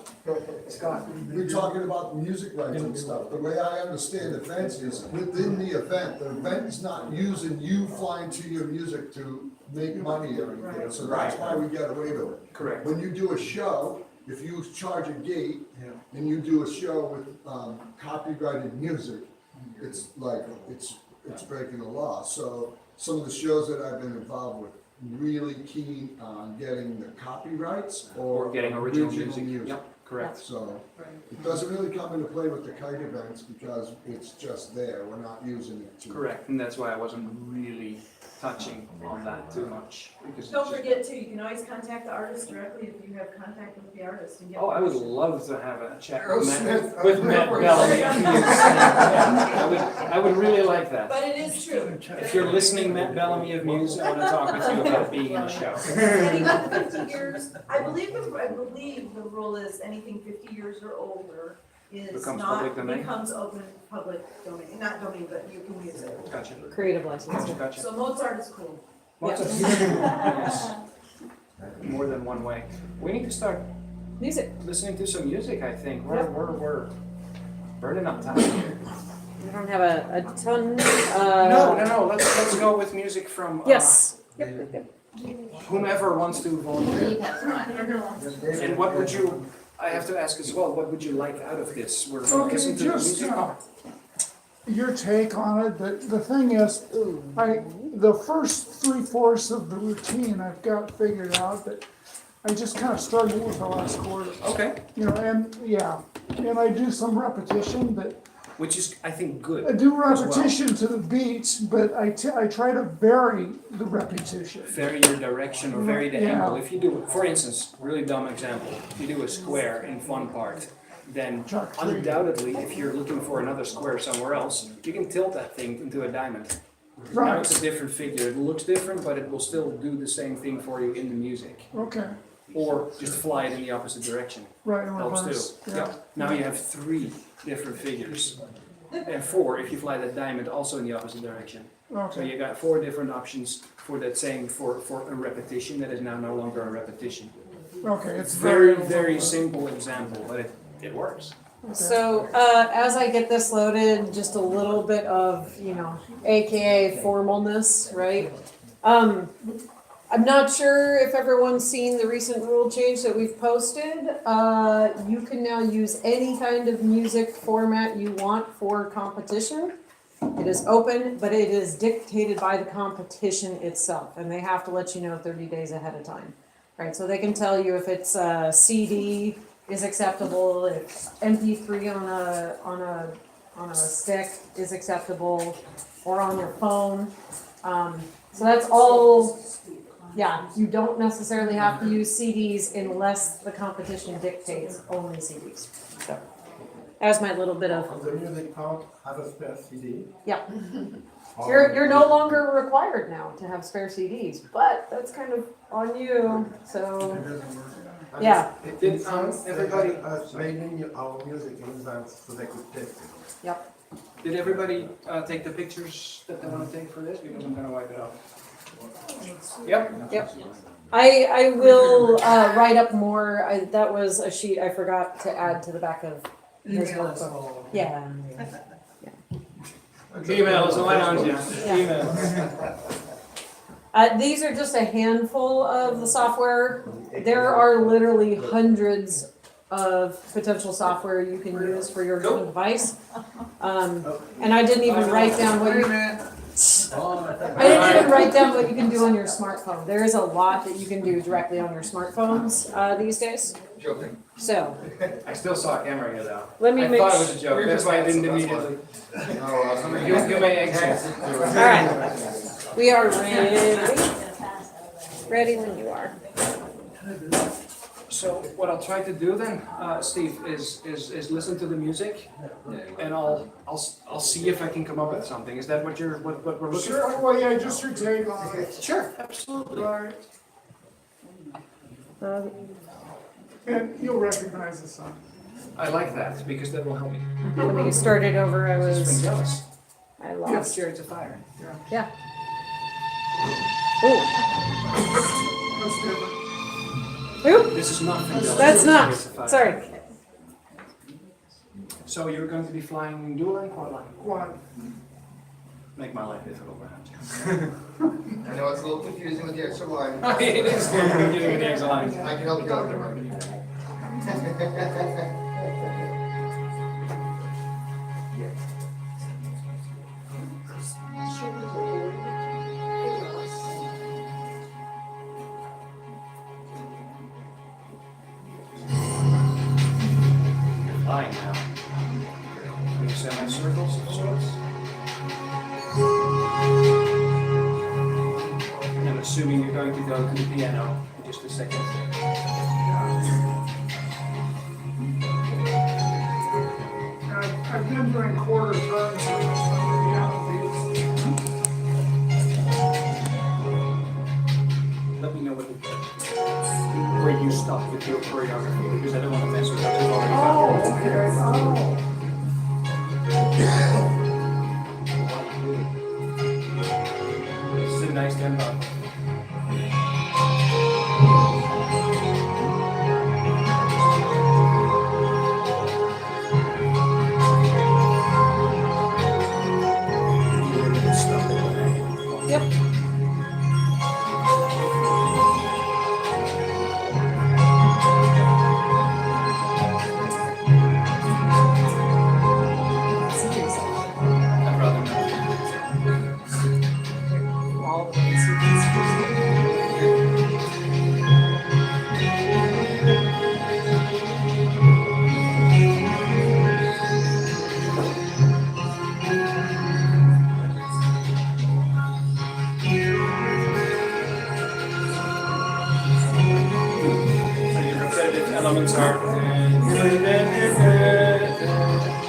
Scott. We're talking about music rights and stuff. The way I understand events is within the event is not using you flying to your music to make money or anything. So that's why we get away with it. Correct. When you do a show, if you charge a gate and you do a show with copyrighted music, it's like, it's breaking the law. So some of the shows that I've been involved with, really keen on getting the copyrights Or getting original music. Yep, correct. So it doesn't really come into play with the kite events because it's just there. We're not using it to. Correct, and that's why I wasn't really touching on that too much. Because Don't it's just- forget too, you can always contact the artist directly if you have contact with the artist and get. Oh, I would permission. love to have a chat Aerosmith. with Matt Bellamy. I would really like that. But it is true. If you're listening, Matt Bellamy of Muse, I want to talk with you about being in the show. Anything 50 years, I believe the rule is anything 50 years or older is Becomes not, public domain? becomes open public domain, not domain, but you can use it. Gotcha. Creative license. Gotcha. So Mozart is cool. Yes. More than one way. We need to start Music. listening to some music, I think. We're burning up time here. We don't have a ton, No, let's go with music from yes. Yep. whomever wants to volunteer. Steve has one. And what would you, I have to ask as well, what would you like out of this? We're Okay, listening to the just, music. your take on it, the thing is, the first 3/4 of the routine I've got figured out, but I just kind of struggle with the last quarter. Okay, And I do some repetition, but which is, I think, good. I do as well. repetition to the beats, but I try to vary the repetition. Vary your direction or vary the Yeah. angle. If you do, for instance, really dumb example, if you do a square in one part, then Chuck three. undoubtedly, if you're looking for another square somewhere else, you can tilt that thing into a diamond. Now Right, it's a different figure. It looks different, but it will still do the same thing for you in the music. okay, Or just fly it in the opposite direction. right, in Helps reverse, too. yeah. Now you have 3 different figures. And 4 if you fly that diamond also in the opposite direction. So Okay, you got 4 different options for that same, for a repetition that is now no longer a repetition. okay, it's It's very, very. very simple example, but it works. So, as I get this loaded, just a little bit of, AKA formalness, right? I'm not sure if everyone's seen the recent rule change that we've posted. You can now use any kind of music format you want for competition. It is open, but it is dictated by the competition itself, and they have to let you know 30 days ahead of time. Right, so they can tell you if it's CD is acceptable, if MP3 on a stick is acceptable, or on your phone. So that's all. Yeah, you don't necessarily have to use CDs unless the competition dictates only CDs. So, as my little bit of, On the music part, have a spare CD. yeah. You're no longer required now to have spare CDs, but that's kind of on you, so, yeah. Did, everybody- Us making our music in advance so they could test it. Yep. Did everybody take the pictures that they want to take for this? Because I'm gonna wipe it off. Yep. I will write up more. That was a sheet I forgot to add to the back of his workbook. Yeah. Emails, why don't you? Yeah. Emails. These are just a handful of the software. There are literally hundreds of potential software you can use for your given device. And I didn't even write down what you. I didn't even write down what you can do on your smartphone. There is a lot that you can do directly on your smartphones these days. Joking. So I still saw a camera here though. let me I make. thought it was a joke, that's why I didn't immediately. You may exit. All right, we are ready. Ready when you are. So what I'll try to do then, Steve, is listen to the music, and I'll see if I can come up with something. Is that what we're looking Sure, for? well, yeah, just your take on it. Sure, absolutely. Right, and you'll recognize the song. I like that because that will help me. When you started over, I Just been was. jealous. I Yes, lost. Chariots of Fire. Yeah. Oh. That's different. Oop. This is not from jealous. That's not. Chariots of Fire. Sorry. So you're going to be flying dual and quad line? Quad. Make my life difficult, perhaps. I know it's a little confusing with the extra line. It is confusing with the extra line. I can help you out there. Flying now. You semicircles of sorts. I'm assuming you're going to go to the piano in just a second. I've been doing quarter turns. So Let me know where you stop with your choreography, because I don't want to mess with what you've already got. This is a nice tempo. Yep. I'd rather not. All the ways you can So your repetitive elements are.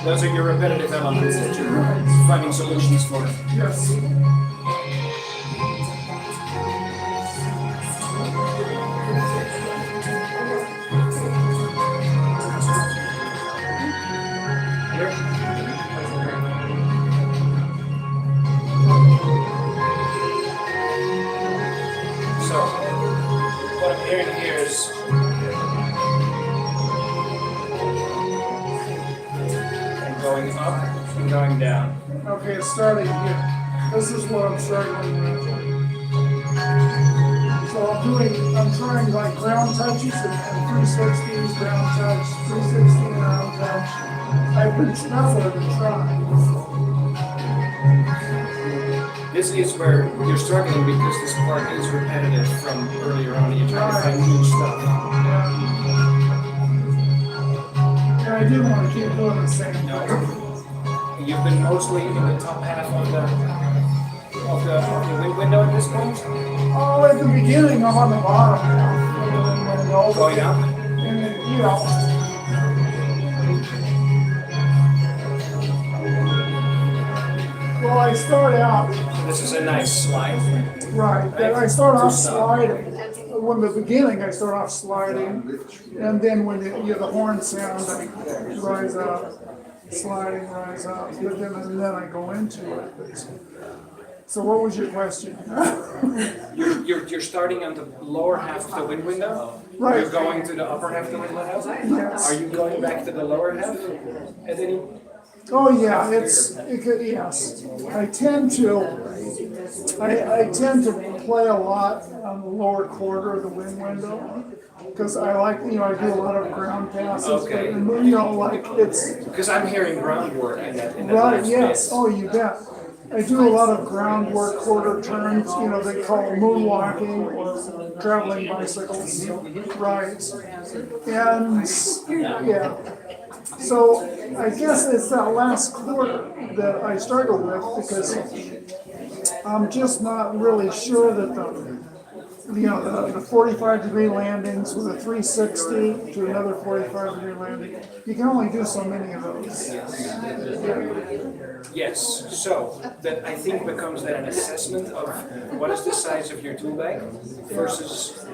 Those are your repetitive elements that you're finding solutions for. yes. Here. So, what I'm hearing here is and going up and going down. Okay, it's starting here. This is what I'm struggling with. So I'm trying like ground touches and 360s, ground touch, 360 ground touch. That's what I've been trying. This is where you're struggling because this part is repetitive from earlier on. You're trying to find new stuff. Yeah, I do want to keep doing the same. No. You've been mostly in the top half of the wind window at this point. Oh, at the beginning, I'm on the bottom now. Going up. And then, you know. Well, I start out. This is a nice slide. Right, and I start off sliding. When the beginning, I start off sliding, and then when you hear the horn sound, I rise up, sliding, rise up, but then I go into it. So what was your question? You're starting on the lower half of the wind window. Right. You're going to the upper half of the wind window. Yes. Are you going back to the lower half at any? Oh, yeah, yes. I tend to play a lot on the lower quarter of the wing window. Cause I like, you know, I do a lot of ground passes, but, Okay. and, you know, like it's, Because I'm hearing groundwork in that right, last yes, bit. oh, you bet. I do a lot of groundwork, quarter turns, you know, they call moonwalking or traveling bicycles, rides. And, yeah. So I guess it's that last quarter that I struggle with because I'm just not really sure that the 45-degree landings with a 360 to another 45-degree landing, you can only do so many of those. Yes, so that I think becomes then an assessment of what is the size of your tool bag versus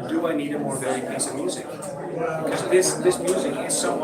do I need a more varied piece of music? Because this music is somewhat